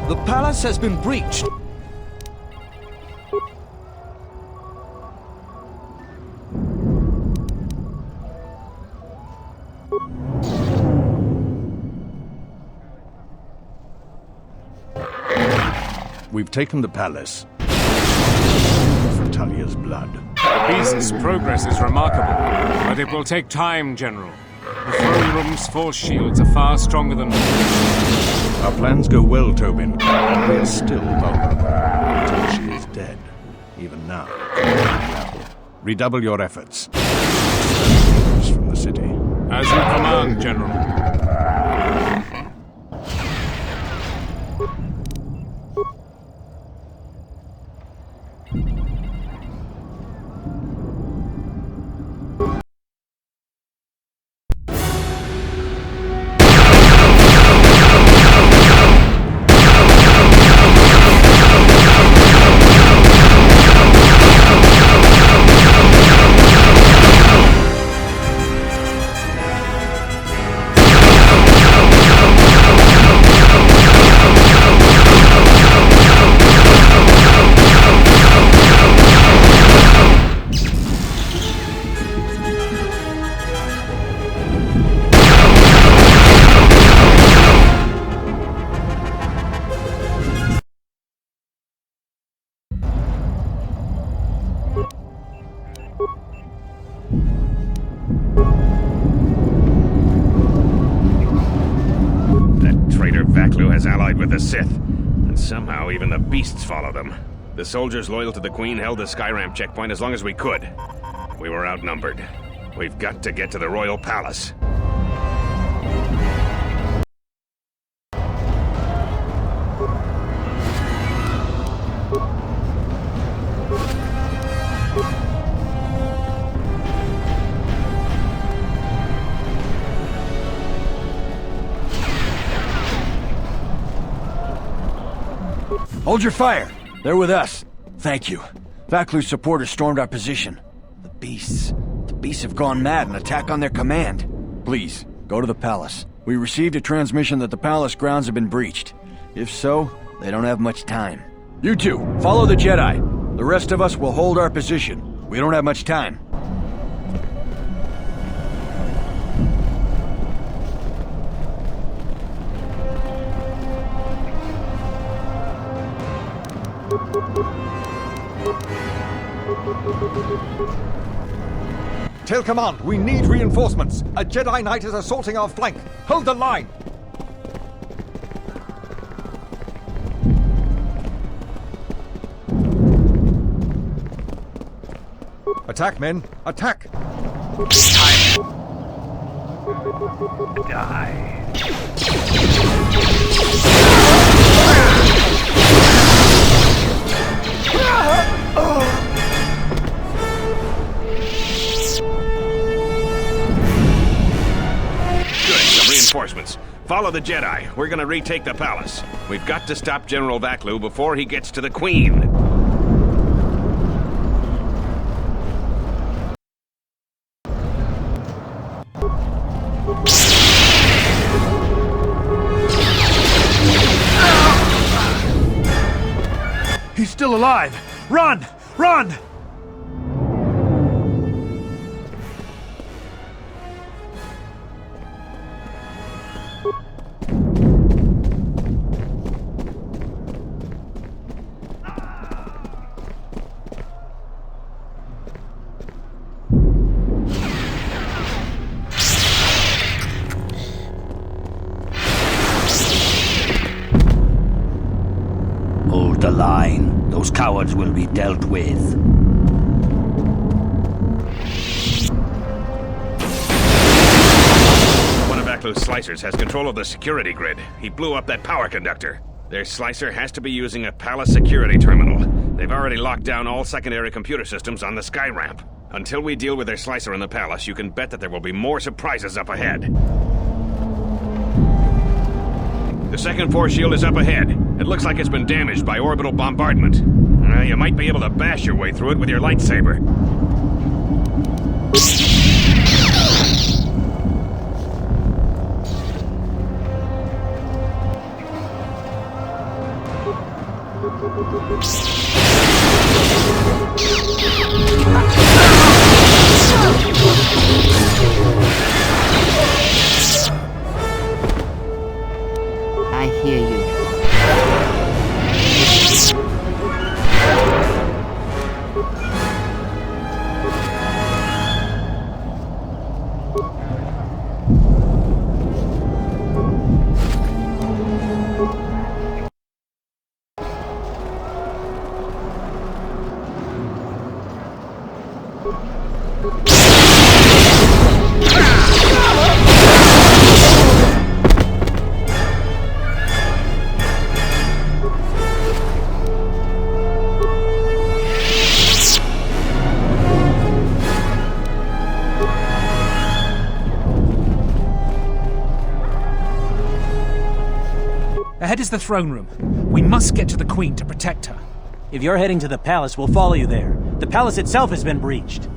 The palace has been breached. We've taken the palace. For Talia's blood. The beast's progress is remarkable, but it will take time, General. The throne room's force shields are far stronger than Our plans go well, Tobin, but we are still vulnerable until she is dead. Even now, redouble your efforts. From the city. As you command, General. Allied with the Sith, and somehow even the beasts follow them. The soldiers loyal to the Queen held the Skyramp checkpoint as long as we could. We were outnumbered. We've got to get to the Royal Palace. Hold your fire! They're with us. Thank you. Vaklu's supporters stormed our position. The beasts have gone mad and attack on their command. Please, go to the palace. We received a transmission that the palace grounds have been breached. If so, they don't have much time. You two, follow the Jedi. The rest of us will hold our position. We don't have much time. Tail Command, we need reinforcements. A Jedi Knight is assaulting our flank. Hold the line. Attack, men. Attack. Die. Reinforcements. Follow the Jedi. We're gonna retake the palace. We've got to stop General Vaklu before he gets to the Queen. He's still alive! Run! Run! the line. Those cowards will be dealt with. One of Vaklu's slicers has control of the security grid. He blew up that power conductor. Their slicer has to be using a palace security terminal. They've already locked down all secondary computer systems on the sky ramp. Until we deal with their slicer in the palace, you can bet that there will be more surprises up ahead. The second force shield is up ahead. It looks like it's been damaged by orbital bombardment. You might be able to bash your way through it with your lightsaber. I hear you. Ahead is the throne room. We must get to the Queen to protect her. If you're heading to the palace, we'll follow you there. The palace itself has been breached.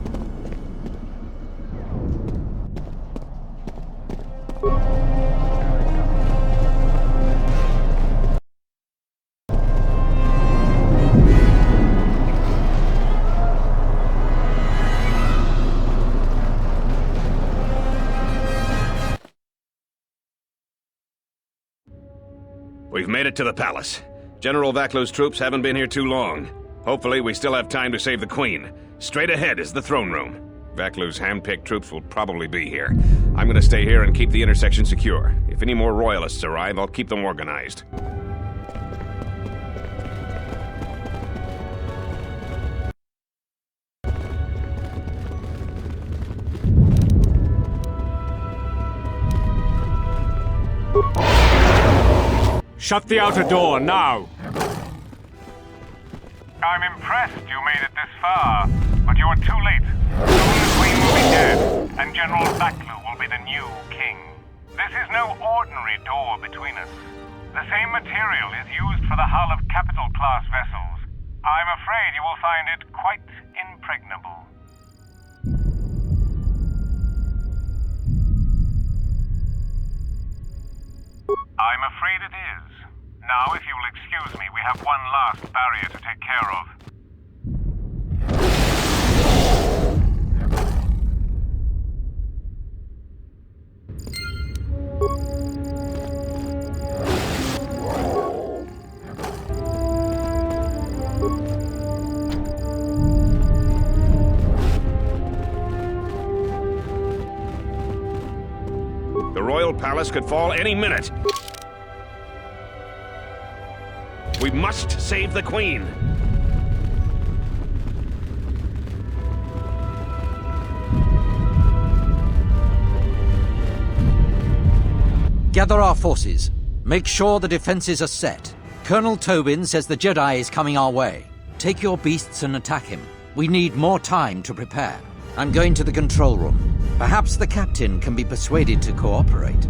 We've made it to the palace. General Vaklu's troops haven't been here too long. Hopefully, we still have time to save the Queen. Straight ahead is the throne room. Vaklu's hand-picked troops will probably be here. I'm gonna stay here and keep the intersection secure. If any more royalists arrive, I'll keep them organized. Shut the outer door, now! I'm impressed you made it this far, but you're too late. Soon the Queen will be dead, and General Vaklu will be the new king. This is no ordinary door between us. The same material is used for the hull of capital-class vessels. I'm afraid you will find it quite impregnable. I'm afraid it is. Now, if you will excuse me, we have one last barrier to take care of. The royal palace could fall any minute. We must save the Queen. Gather our forces. Make sure the defenses are set. Colonel Tobin says the Jedi is coming our way. Take your beasts and attack him. We need more time to prepare. I'm going to the control room. Perhaps the captain can be persuaded to cooperate.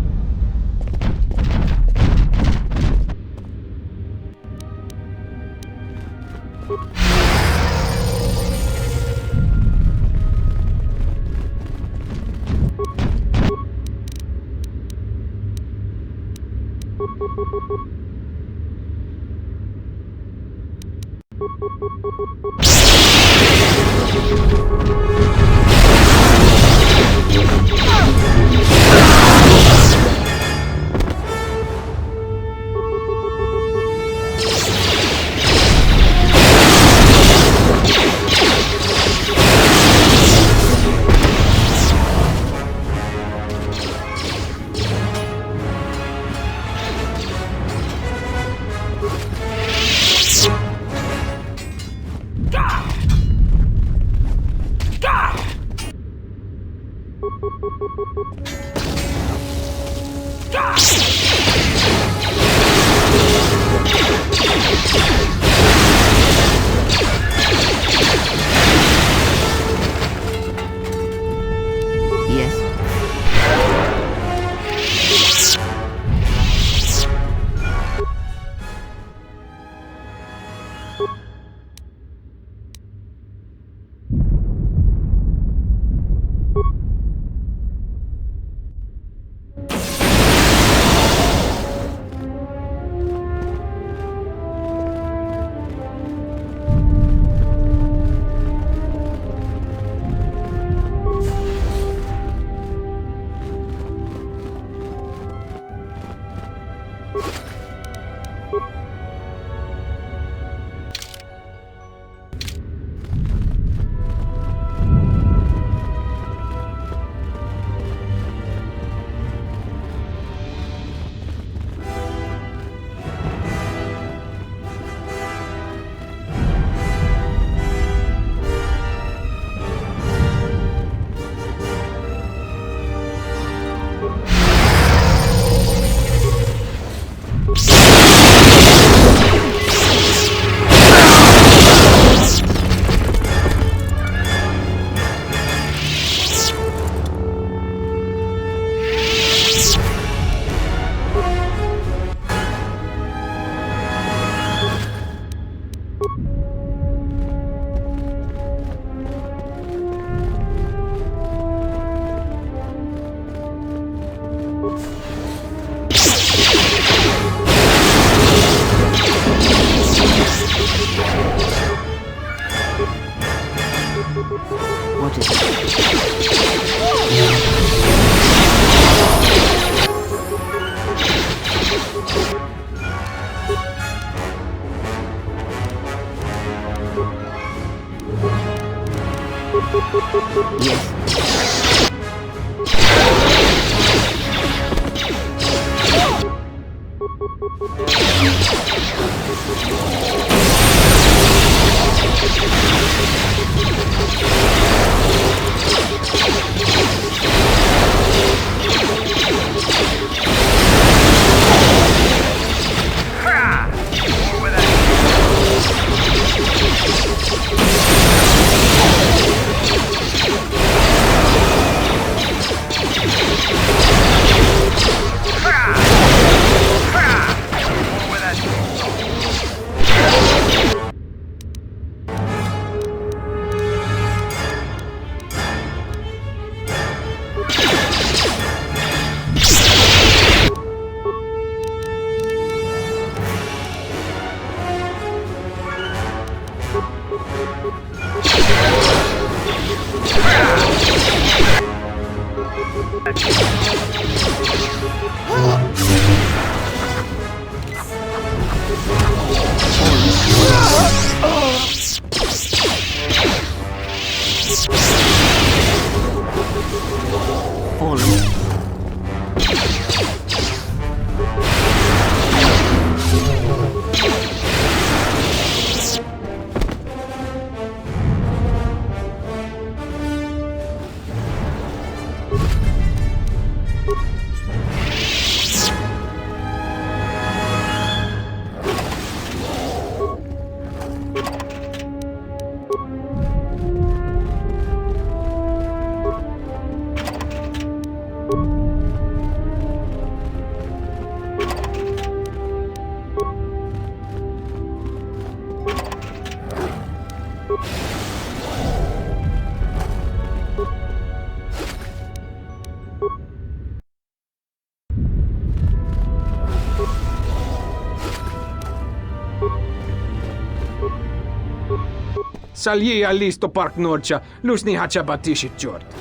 Salji għall-listo Park Norċa, lusni ħaċa battixi ċort.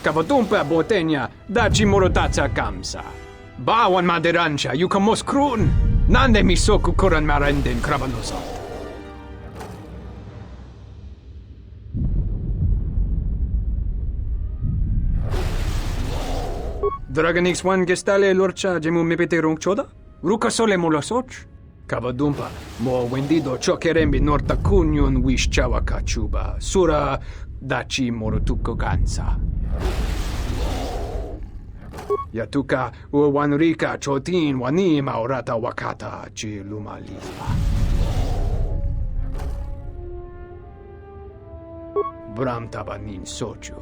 Kavatumpa botenja, daċi morotazza kamsa. Bawan ma deranċa, juka moskrun, nande mi soku koran marendin kravanosot. Dragon X1 gestale lorċa ġemu mi peterung ċoda? Ruka sole mo losoċ? Kavadumpa, mo wendido ċokerembi norta kunjun wix ċawa kaċuba, sura daċi moro tukko ganza. Yatuka uwanrika chotin wanima orata wakata chi lumalispa. Bram tabanin sochu.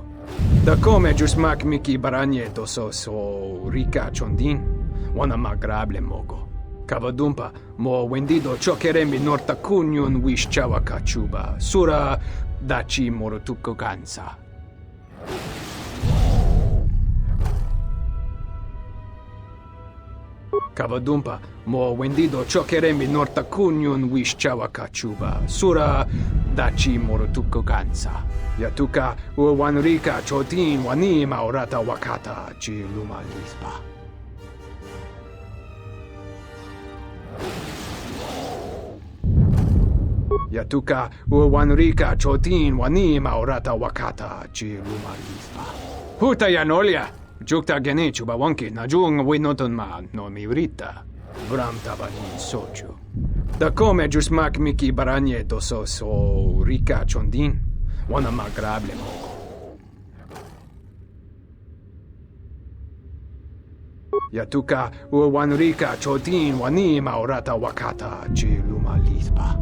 Da come jusmak miki baranye dosos o rika chondin, wana magrable mogo. Kavadumpa mo wendido chokeremi norta kunyun wish chawa kachuba, sura dachi morotuko kansa. Kavadumpa mo wendido chokeremi norta kunyun wish chawa kachuba, sura dachi morotuko kansa. Yatuka uwanrika chotin wanima orata wakata chi lumalispa. Yatuka uwanrika chotin wanima orata wakata chi lumalispa. Huta yanolia! Jukta gene chuba wanki na jung winoton ma no miurita. Bram tabanin sochu. Da come jusmak miki baranye dosos o rika chondin, wana magrable mogo. Yatuka uwanrika chotin wanima orata wakata chi lumalispa.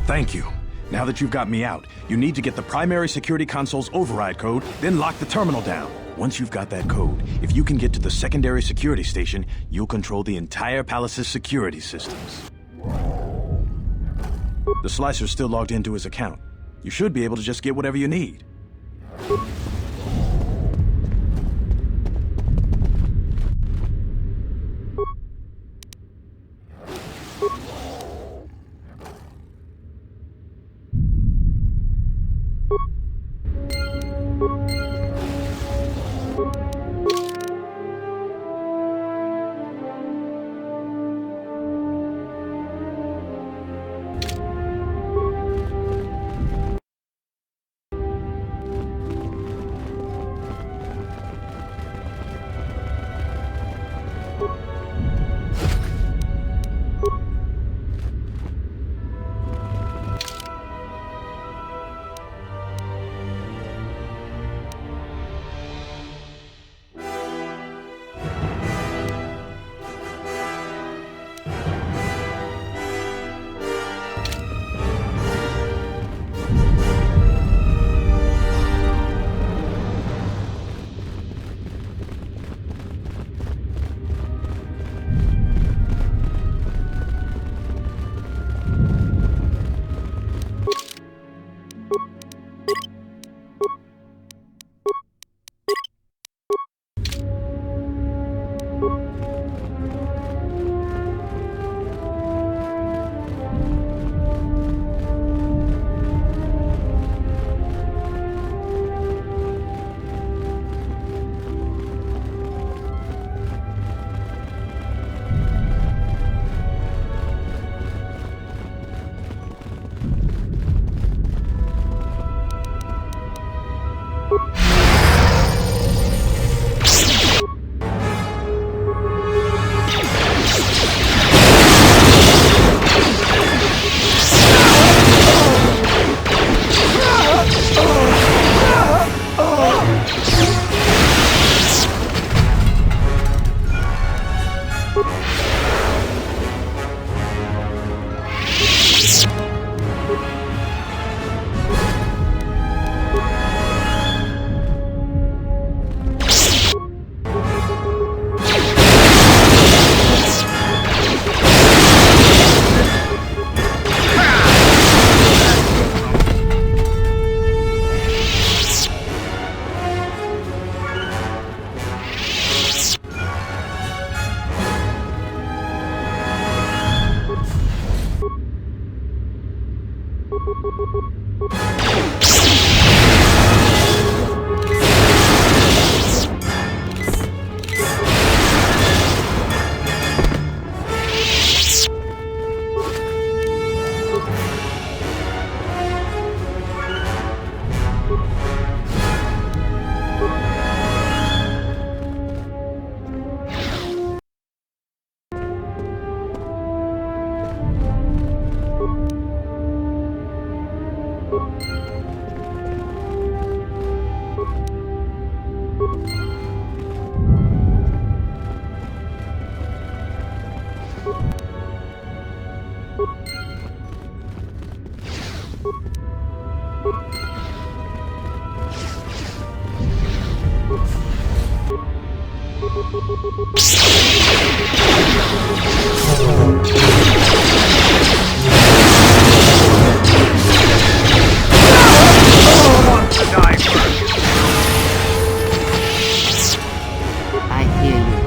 Thank you. Now that you've got me out, you need to get the primary security console's override code, then lock the terminal down. Once you've got that code, if you can get to the secondary security station, you'll control the entire palace's security systems. The Slicer's still logged into his account. You should be able to just get whatever you need. I hear you.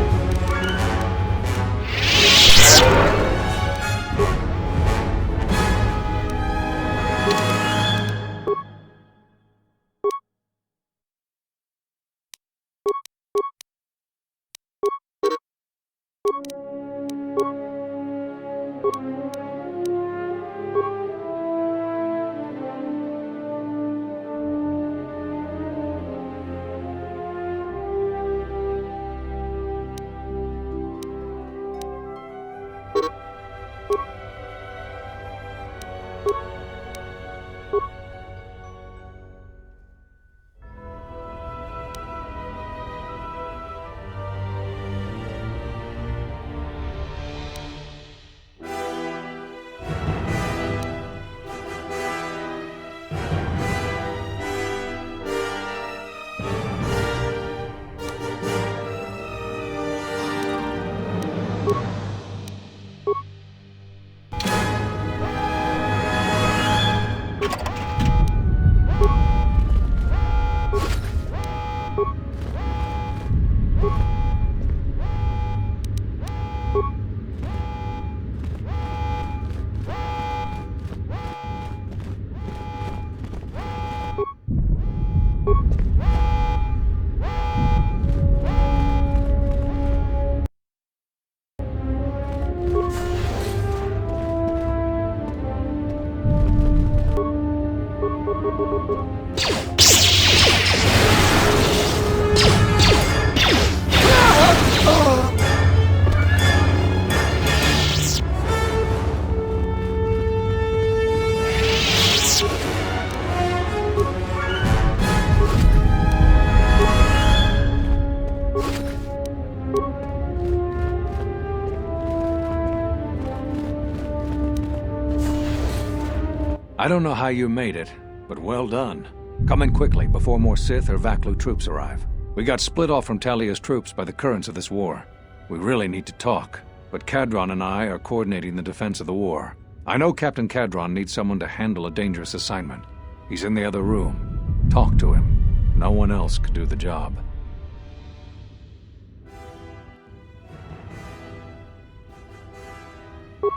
I don't know how you made it, but well done. Come in quickly before more Sith or Vaklu troops arrive. We got split off from Talia's troops by the currents of this war. We really need to talk, but Cadron and I are coordinating the defense of the war. I know Captain Cadron needs someone to handle a dangerous assignment. He's in the other room. Talk to him. No one else could do the job.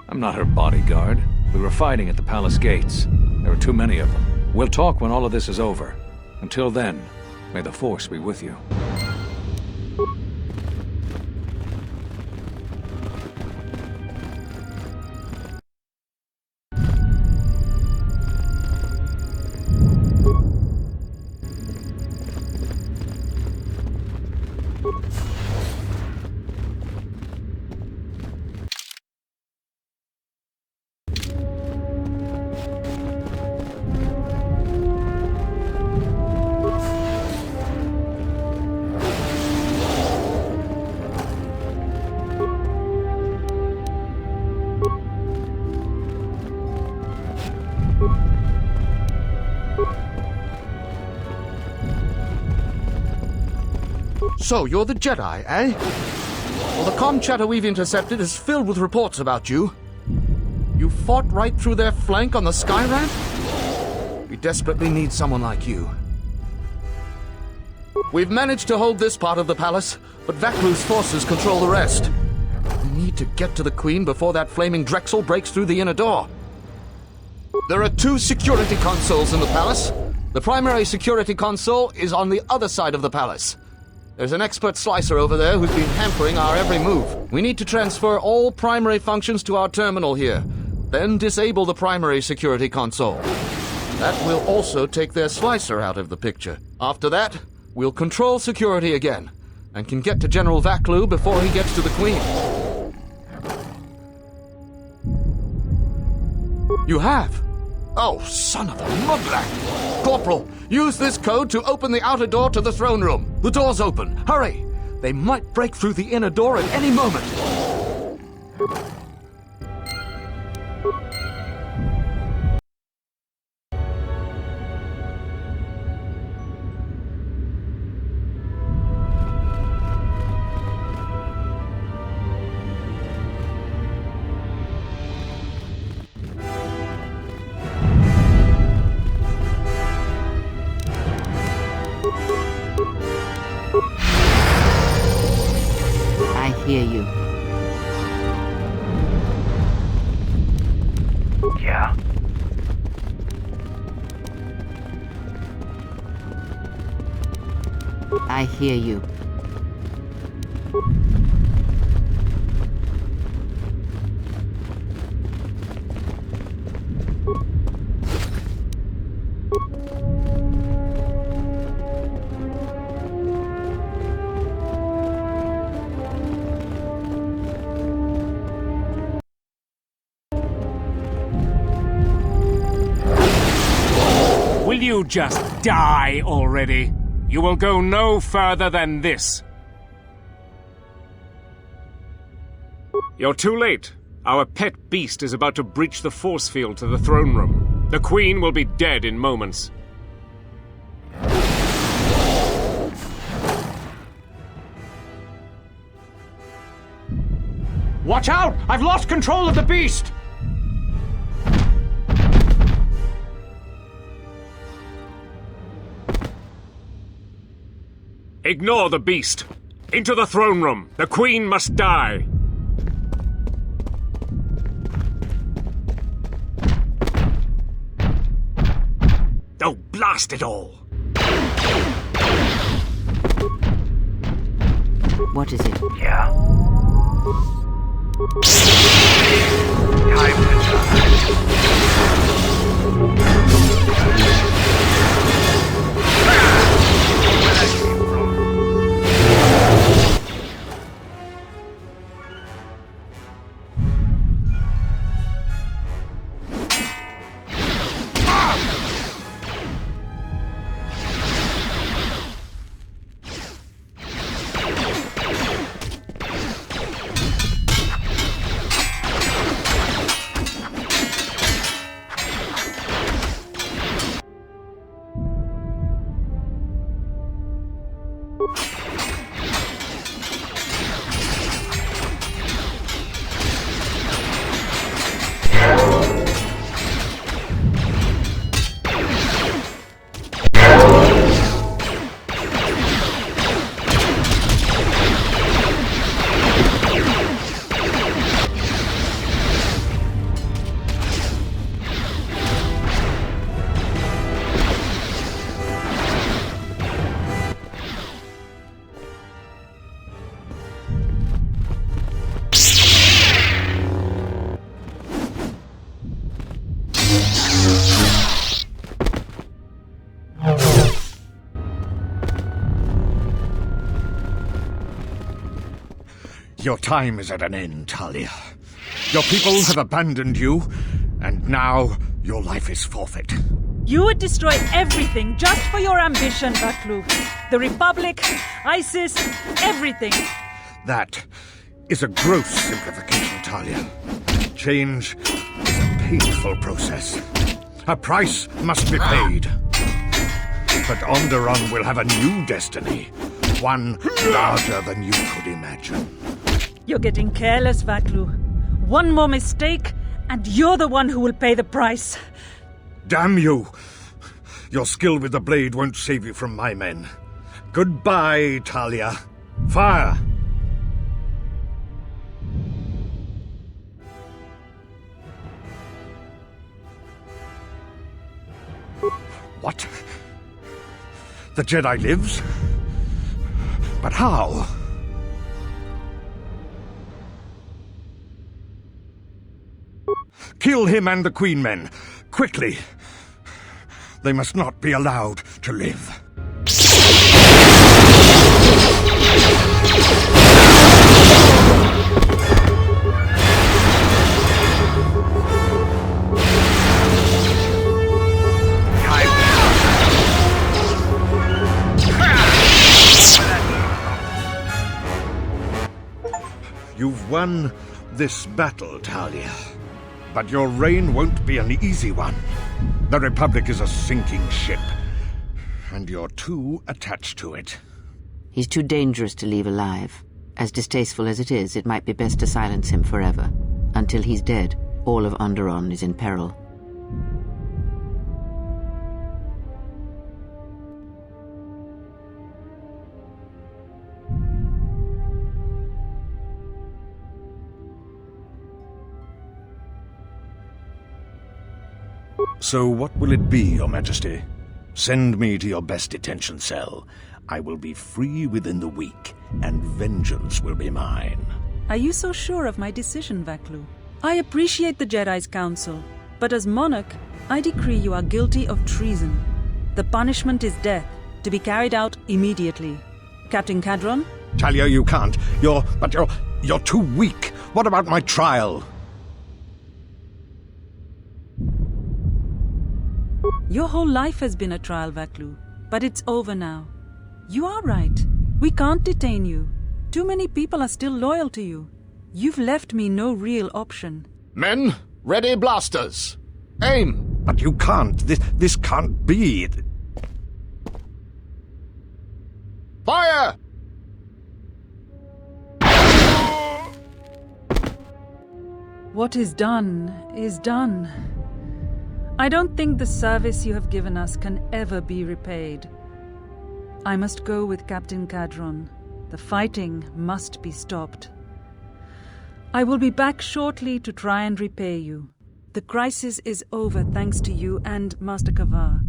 I'm not her bodyguard. We were fighting at the palace gates. There are too many of them. We'll talk when all of this is over. Until then, may the Force be with you. So, you're the Jedi, eh? Well, the comm chatter we've intercepted is filled with reports about you. You fought right through their flank on the sky ramp? We desperately need someone like you. We've managed to hold this part of the palace, but Vaklu's forces control the rest. We need to get to the Queen before that flaming Drexel breaks through the inner door. There are 2 security consoles in the palace. The primary security console is on the other side of the palace. There's an expert slicer over there who's been hampering our every move. We need to transfer all primary functions to our terminal here, then disable the primary security console. That will also take their slicer out of the picture. After that, we'll control security again, and can get to General Vaklu before he gets to the Queen. You have? Oh, son of a mudblood! Corporal, use this code to open the outer door to the throne room. The door's open. Hurry! They might break through the inner door at any moment. hear you. Yeah? I hear you. Will you just die already? You will go no further than this. You're too late. Our pet beast is about to breach the force field to the throne room. The Queen will be dead in moments. Watch out! I've lost control of the beast! Ignore the beast. Into the throne room. The Queen must die. Oh, blast it all! What is it? Yeah? Time to Your time is at an end, Talia. Your people have abandoned you, and now your life is forfeit. You would destroy everything just for your ambition, Vaklu. The Republic, ISIS, everything. That is a gross simplification, Talia. Change is a painful process. A price must be paid. But Onderon will have a new destiny. One larger than you could imagine. You're getting careless, Vaklu. One more mistake, and you're the one who will pay the price. Damn you! Your skill with the blade won't save you from my men. Goodbye, Talia. Fire! What? The Jedi lives? But how? Kill him and the Queen men. Quickly. They must not be allowed to live. You've won this battle, Talia. But your reign won't be an easy one. The Republic is a sinking ship, and you're too attached to it. He's too dangerous to leave alive. As distasteful as it is, it might be best to silence him forever. Until he's dead, all of Onderon is in peril. So what will it be, Your Majesty? Send me to your best detention cell. I will be free within the week, and vengeance will be mine. Are you so sure of my decision, Vaklu? I appreciate the Jedi's counsel, but as monarch, I decree you are guilty of treason. The punishment is death, to be carried out immediately. Captain Cadron? Talia, you can't. You're too weak. What about my trial? Your whole life has been a trial, Vaklu, but it's over now. You are right. We can't detain you. Too many people are still loyal to you. You've left me no real option. Men, ready blasters. Aim! But you can't. This can't be. Fire! What is done is done. I don't think the service you have given us can ever be repaid. I must go with Captain Cadron. The fighting must be stopped. I will be back shortly to try and repay you. The crisis is over thanks to you and Master Kavar.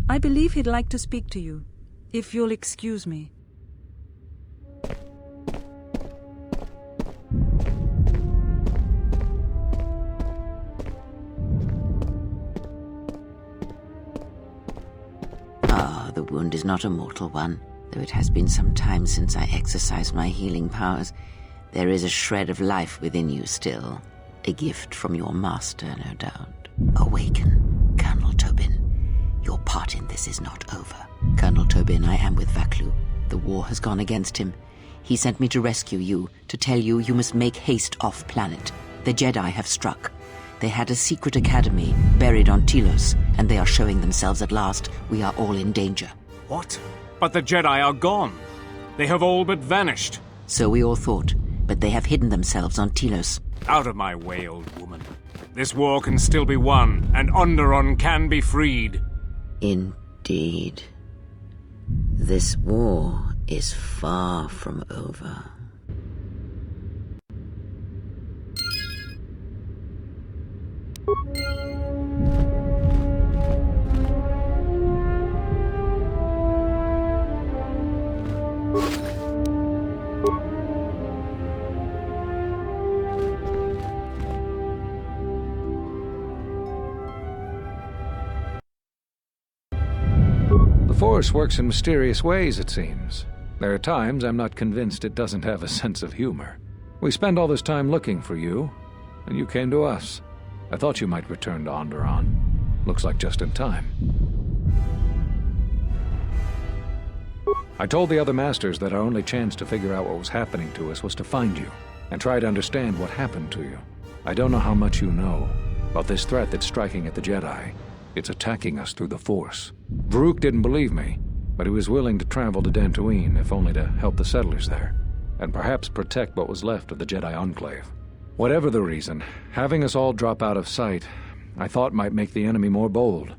I believe he'd like to speak to you, if you'll excuse me. The wound is not a mortal one, though it has been some time since I exercised my healing powers. There is a shred of life within you still. A gift from your master, no doubt. Awaken, Colonel Tobin. Your part in this is not over. Colonel Tobin, I am with Vaklu. The war has gone against him. He sent me to rescue you, to tell you you must make haste off-planet. The Jedi have struck. They had a secret academy buried on Telos, and they are showing themselves at last. We are all in danger. What? But the Jedi are gone. They have all but vanished. So we all thought, but they have hidden themselves on Telos. Out of my way, old woman. This war can still be won, and Onderon can be freed. Indeed. This war is far from over. The Force works in mysterious ways, it seems. There are times I'm not convinced it doesn't have a sense of humor. We spend all this time looking for you, and you came to us. I thought you might return to Onderon. Looks like just in time. I told the other masters that our only chance to figure out what was happening to us was to find you, and try to understand what happened to you. I don't know how much you know about this threat that's striking at the Jedi. It's attacking us through the Force. Varuk didn't believe me, but he was willing to travel to Dantooine, if only to help the settlers there, and perhaps protect what was left of the Jedi Enclave. Whatever the reason, having us all drop out of sight, I thought might make the enemy more bold.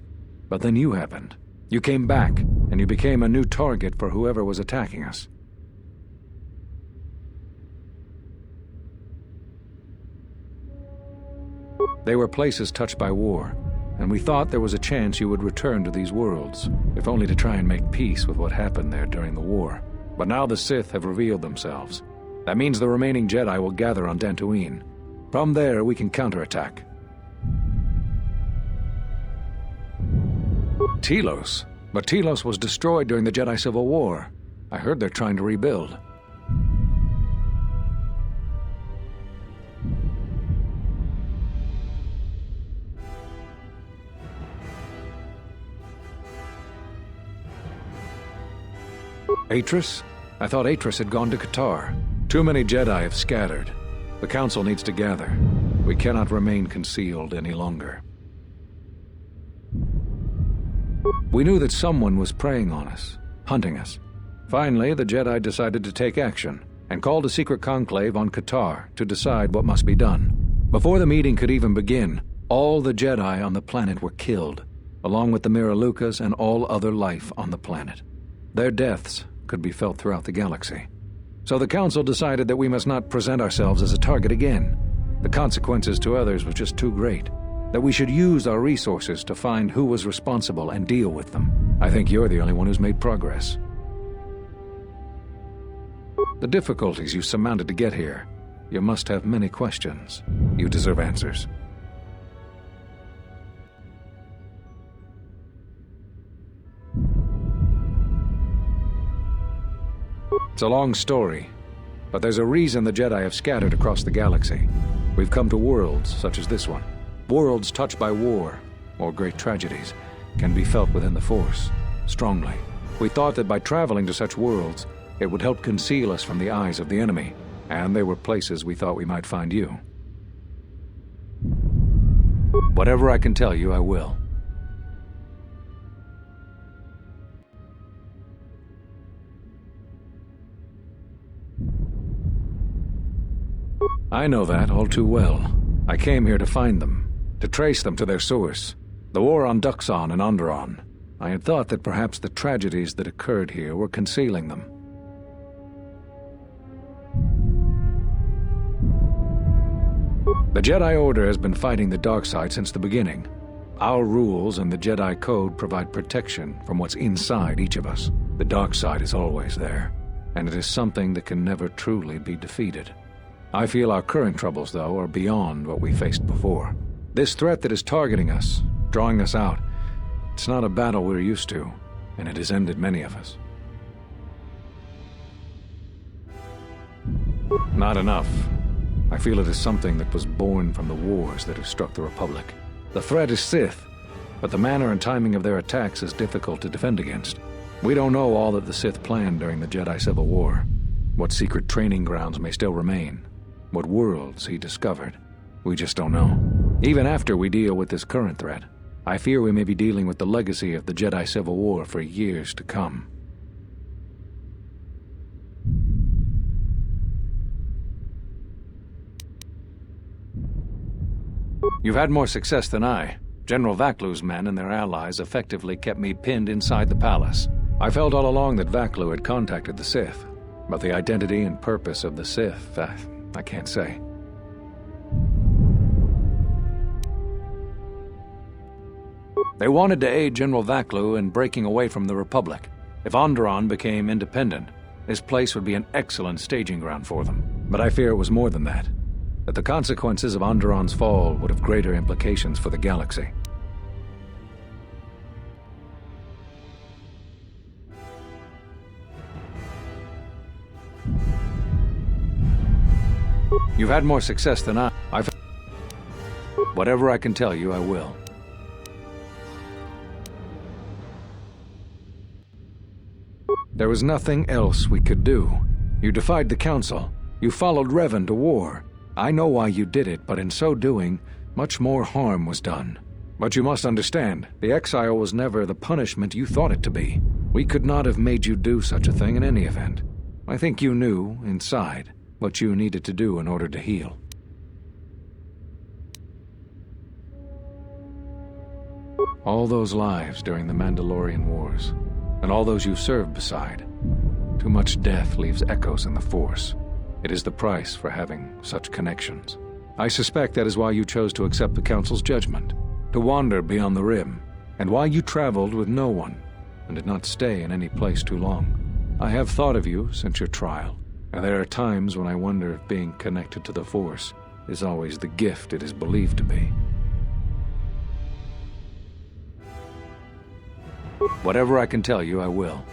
But then you happened. You came back, and you became a new target for whoever was attacking us. They were places touched by war, and we thought there was a chance you would return to these worlds, if only to try and make peace with what happened there during the war. But now the Sith have revealed themselves. That means the remaining Jedi will gather on Dantooine. From there, we can counterattack. Telos? But Telos was destroyed during the Jedi Civil War. I heard they're trying to rebuild. Atris? I thought Atris had gone to Qatar. Too many Jedi have scattered. The Council needs to gather. We cannot remain concealed any longer. We knew that someone was preying on us, hunting us. Finally, the Jedi decided to take action, and called a secret conclave on Qatar to decide what must be done. Before the meeting could even begin, all the Jedi on the planet were killed, along with the Miralukas and all other life on the planet. Their deaths could be felt throughout the galaxy. So the Council decided that we must not present ourselves as a target again. The consequences to others were just too great. that we should use our resources to find who was responsible and deal with them. I think you're the only one who's made progress. The difficulties you surmounted to get here, you must have many questions. You deserve answers. It's a long story, but there's a reason the Jedi have scattered across the galaxy. We've come to worlds such as this one. Worlds touched by war, or great tragedies, can be felt within the Force, strongly. We thought that by traveling to such worlds, it would help conceal us from the eyes of the enemy, and they were places we thought we might find you. Whatever I can tell you, I will. I know that all too well. I came here to find them, to trace them to their source. The war on Dxun and Onderon. I had thought that perhaps the tragedies that occurred here were concealing them. The Jedi Order has been fighting the dark side since the beginning. Our rules and the Jedi Code provide protection from what's inside each of us. The dark side is always there, and it is something that can never truly be defeated. I feel our current troubles, though, are beyond what we faced before. This threat that is targeting us, drawing us out, it's not a battle we're used to, and it has ended many of us. Not enough. I feel it is something that was born from the wars that have struck the Republic. The threat is Sith, but the manner and timing of their attacks is difficult to defend against. We don't know all that the Sith planned during the Jedi Civil War. What secret training grounds may still remain. What worlds he discovered. We just don't know. Even after we deal with this current threat, I fear we may be dealing with the legacy of the Jedi Civil War for years to come. You've had more success than I. General Vaklu's men and their allies effectively kept me pinned inside the palace. I felt all along that Vaklu had contacted the Sith, but the identity and purpose of the Sith, I can't say. They wanted to aid General Vaklu in breaking away from the Republic. If Onderon became independent, this place would be an excellent staging ground for them. But I fear it was more than that. That the consequences of Onderon's fall would have greater implications for the galaxy. You've had more success than I've... Whatever I can tell you, I will. There was nothing else we could do. You defied the Council. You followed Revan to war. I know why you did it, but in so doing, much more harm was done. But you must understand, the exile was never the punishment you thought it to be. We could not have made you do such a thing in any event. I think you knew, inside, what you needed to do in order to heal. All those lives during the Mandalorian Wars, and all those you served beside. Too much death leaves echoes in the Force. It is the price for having such connections. I suspect that is why you chose to accept the Council's judgment, to wander beyond the Rim, and why you traveled with no one, and did not stay in any place too long. I have thought of you since your trial, and there are times when I wonder if being connected to the Force is always the gift it is believed to be. Whatever I can tell you, I will.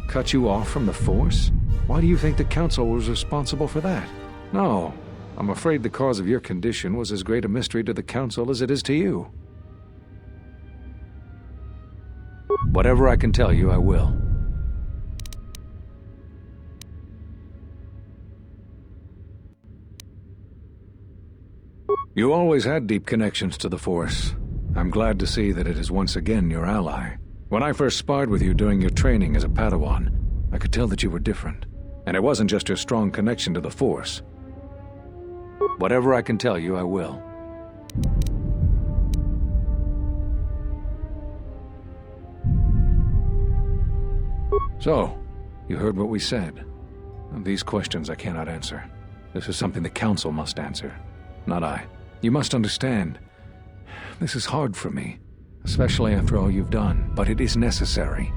Cut you off from the Force? Why do you think the Council was responsible for that? No, I'm afraid the cause of your condition was as great a mystery to the Council as it is to you. Whatever I can tell you, I will. You always had deep connections to the Force. I'm glad to see that it is once again your ally. When I first sparred with you during your training as a Padawan, I could tell that you were different. And it wasn't just your strong connection to the Force. Whatever I can tell you, I will. So, you heard what we said. These questions I cannot answer. This is something the Council must answer, not I. You must understand, this is hard for me, especially after all you've done, but it is necessary.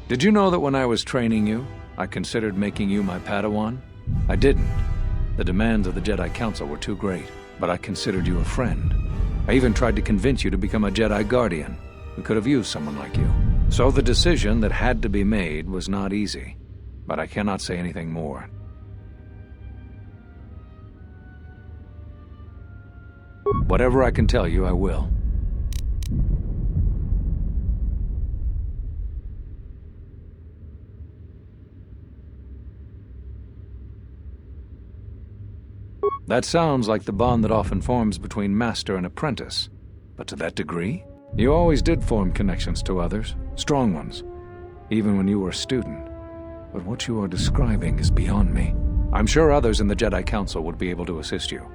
Did you know that when I was training you, I considered making you my Padawan? I didn't. The demands of the Jedi Council were too great, but I considered you a friend. I even tried to convince you to become a Jedi Guardian. We could have used someone like you. So the decision that had to be made was not easy, but I cannot say anything more. Whatever I can tell you, I will. That sounds like the bond that often forms between master and apprentice. But to that degree? You always did form connections to others, strong ones, even when you were a student. But what you are describing is beyond me. I'm sure others in the Jedi Council would be able to assist you,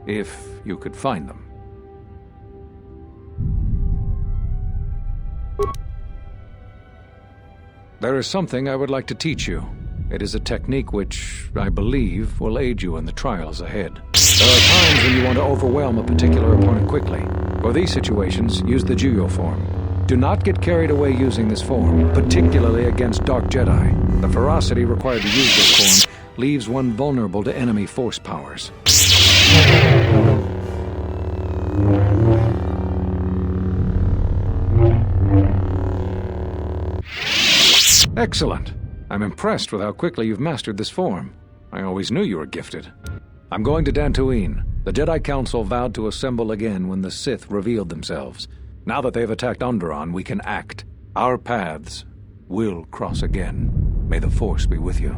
if you could find them. There is something I would like to teach you. It is a technique which, I believe, will aid you in the trials ahead. There are times when you want to overwhelm a particular opponent quickly. For these situations, use the Juyo form. Do not get carried away using this form, particularly against Dark Jedi. The ferocity required to use this form leaves one vulnerable to enemy force powers. Excellent. I'm impressed with how quickly you've mastered this form. I always knew you were gifted. I'm going to Dantooine. The Jedi Council vowed to assemble again when the Sith revealed themselves. Now that they've attacked Onderon, we can act. Our paths will cross again. May the Force be with you.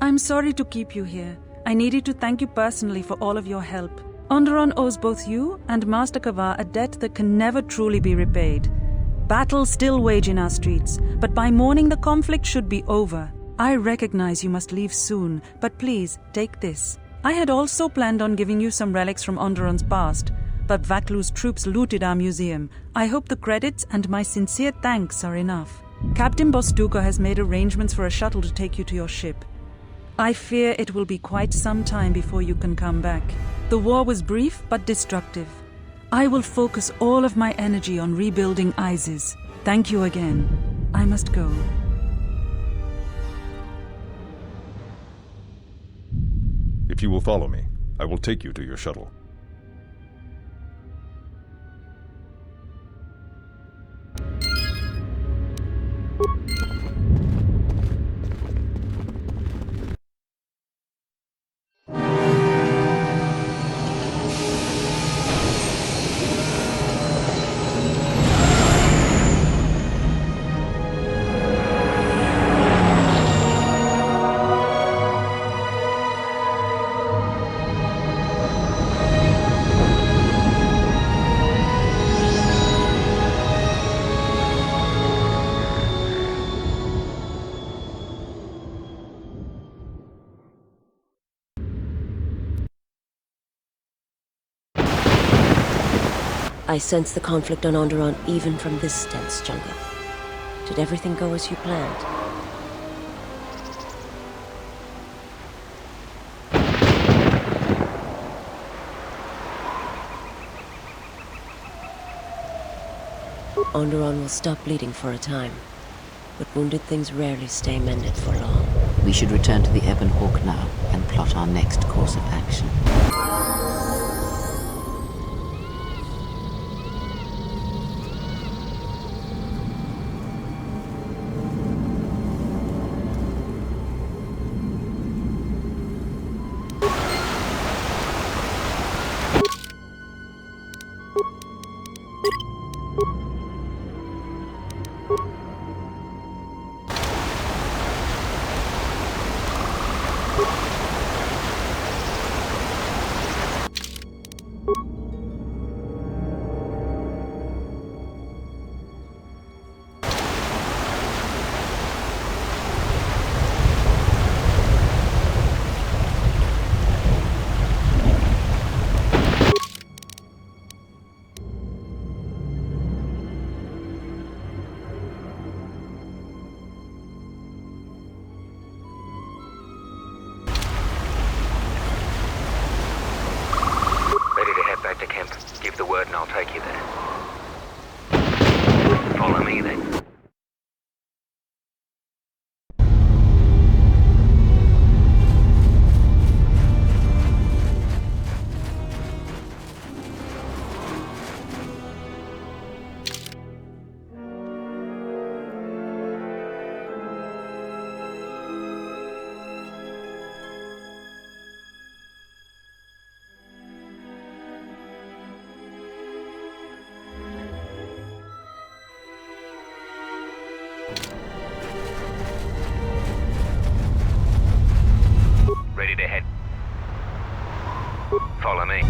I'm sorry to keep you here. I needed to thank you personally for all of your help. Onderon owes both you and Master Kavar a debt that can never truly be repaid. Battles still wage in our streets, but by morning the conflict should be over. I recognize you must leave soon, but please, take this. I had also planned on giving you some relics from Onderon's past, but Vaklu's troops looted our museum. I hope the credits and my sincere thanks are enough. Captain Bostuka has made arrangements for a shuttle to take you to your ship. I fear it will be quite some time before you can come back. The war was brief but destructive. I will focus all of my energy on rebuilding Isis. Thank you again. I must go. If you will follow me, I will take you to your shuttle. I sense the conflict on Onderon even from this dense jungle. Did everything go as you planned? Onderon will stop bleeding for a time, but wounded things rarely stay mended for long. We should return to the Ebon Hawk now and plot our next course of action. word and I'll take you there. Follow me then. Ready to head. Follow me.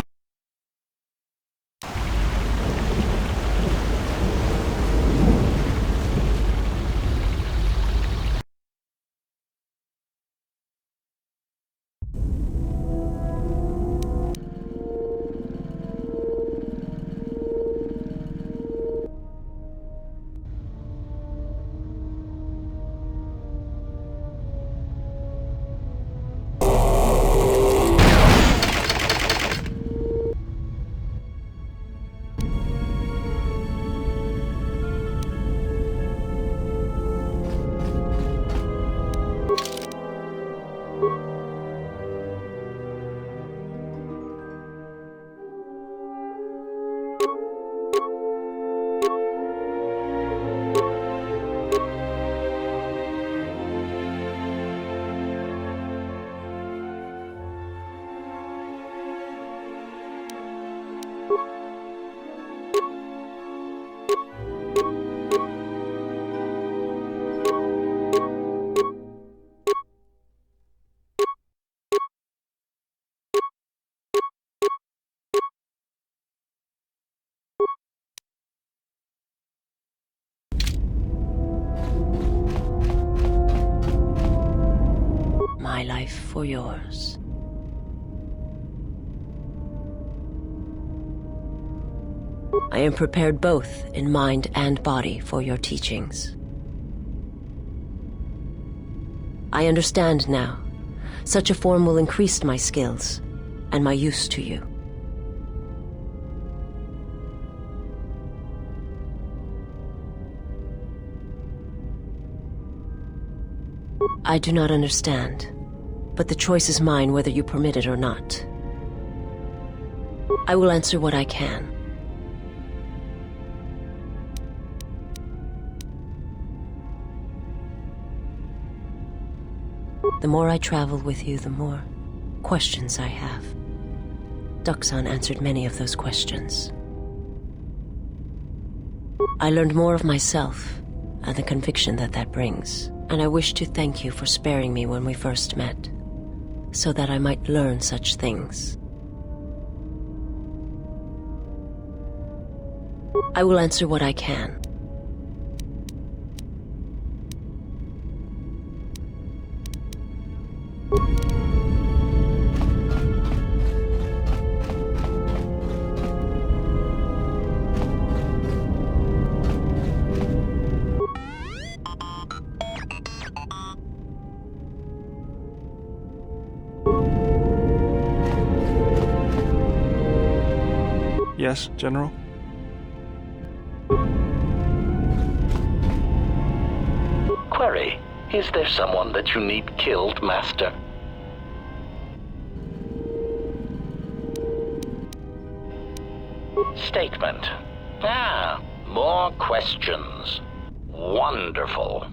My life for yours. I am prepared both in mind and body for your teachings. I understand now. Such a form will increase my skills and my use to you. I do not understand, but the choice is mine whether you permit it or not. I will answer what I can. The more I travel with you, the more questions I have. Dxun answered many of those questions. I learned more of myself and the conviction that that brings. And I wish to thank you for sparing me when we first met, so that I might learn such things. I will answer what I can. Yes, General? Query, is there someone that you need killed, Master? Statement. Ah, more questions. Wonderful.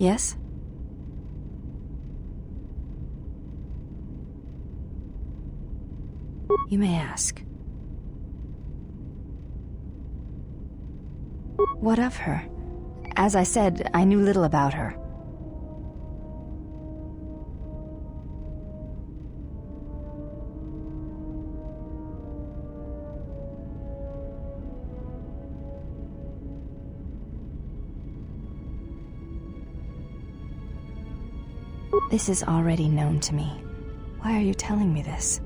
Yes? You may ask. What of her? As I said, I knew little about her. This is already known to me. Why are you telling me this?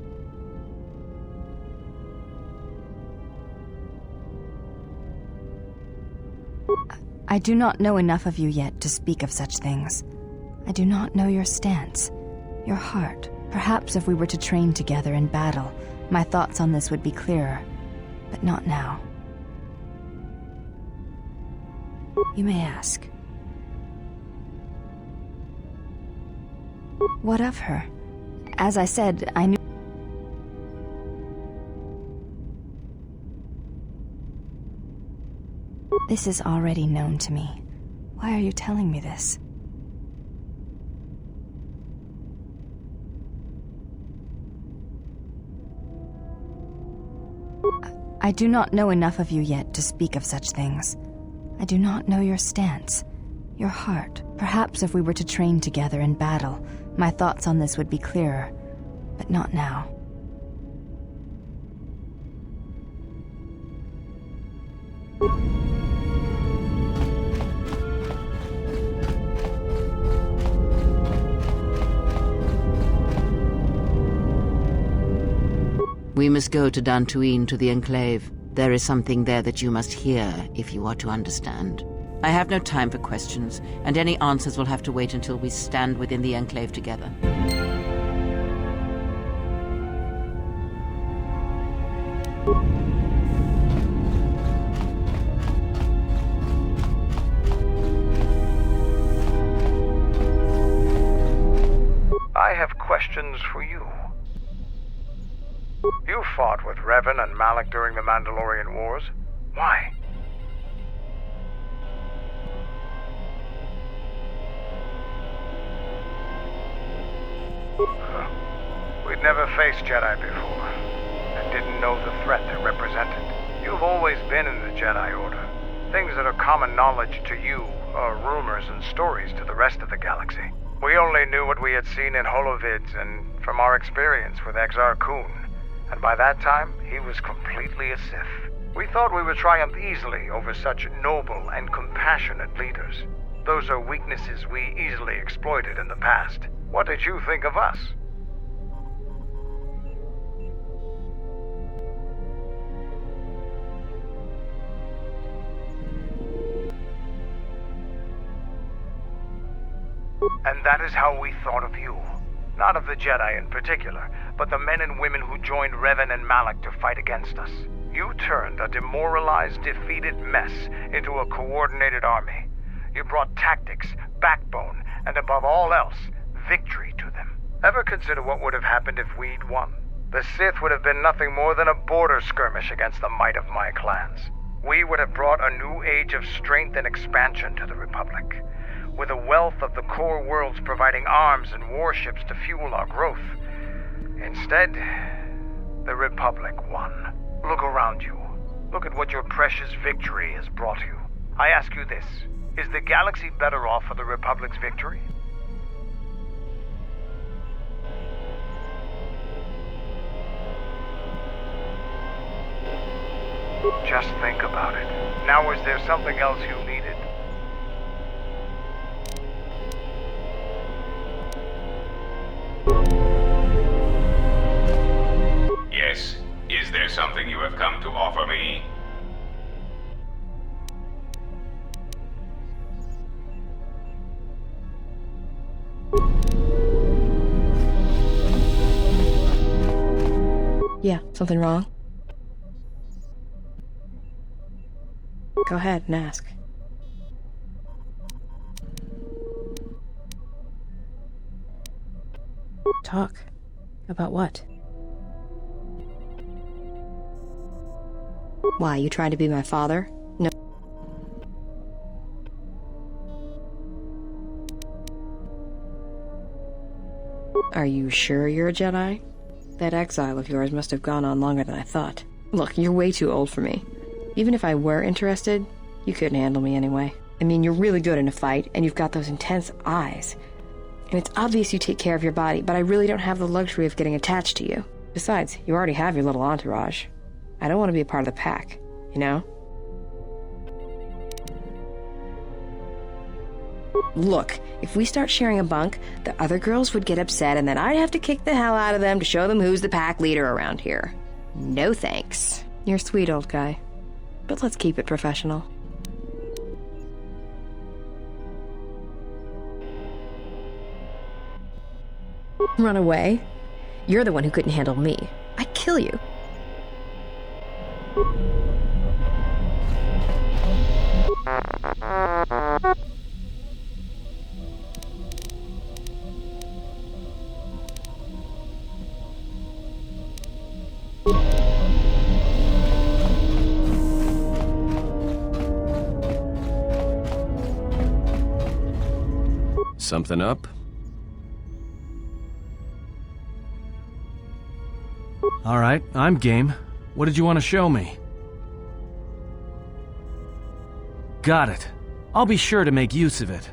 I do not know enough of you yet to speak of such things. I do not know your stance, your heart. Perhaps if we were to train together in battle, my thoughts on this would be clearer, but not now. You may ask. What of her? As I said, I knew... This is already known to me. Why are you telling me this? I do not know enough of you yet to speak of such things. I do not know your stance, your heart. Perhaps if we were to train together in battle, my thoughts on this would be clearer, but not now. We must go to Dantooine, to the Enclave. There is something there that you must hear if you are to understand. I have no time for questions, and any answers will have to wait until we stand within the Enclave together. I have questions for you. You fought with Revan and Malak during the Mandalorian Wars. Why? We'd never faced Jedi before, and didn't know the threat they represented. You've always been in the Jedi Order. Things that are common knowledge to you are rumors and stories to the rest of the galaxy. We only knew what we had seen in holovids and from our experience with Exar Kun, and by that time, he was completely a Sith. We thought we would triumph easily over such noble and compassionate leaders. Those are weaknesses we easily exploited in the past. What did you think of us? And that is how we thought of you. Not of the Jedi in particular, but the men and women who joined Revan and Malak to fight against us. You turned a demoralized, defeated mess into a coordinated army. You brought tactics, backbone, and above all else, victory to them. Ever consider what would have happened if we'd won? The Sith would have been nothing more than a border skirmish against the might of my clans. We would have brought a new age of strength and expansion to the Republic, with a wealth of the core worlds providing arms and warships to fuel our growth. Instead, the Republic won. Look around you. Look at what your precious victory has brought you. I ask you this, is the galaxy better off for the Republic's victory? Just think about it. Now, is there something else you needed? Yes. Is there something you have come to offer me? Yeah, something wrong? Go ahead and ask. Talk. About what? Why, you trying to be my father? No. Are you sure you're a Jedi? That exile of yours must have gone on longer than I thought. Look, you're way too old for me. Even if I were interested, you couldn't handle me anyway. I mean, you're really good in a fight, and you've got those intense eyes. And it's obvious you take care of your body, but I really don't have the luxury of getting attached to you. Besides, you already have your little entourage. I don't want to be a part of the pack, you know? Look, if we start sharing a bunk, the other girls would get upset and then I'd have to kick the hell out of them to show them who's the pack leader around here. No thanks. You're a sweet old guy. But let's keep it professional. Run away? You're the one who couldn't handle me. I'd kill you. Something up? All right, I'm game. What did you want to show me? Got it. I'll be sure to make use of it.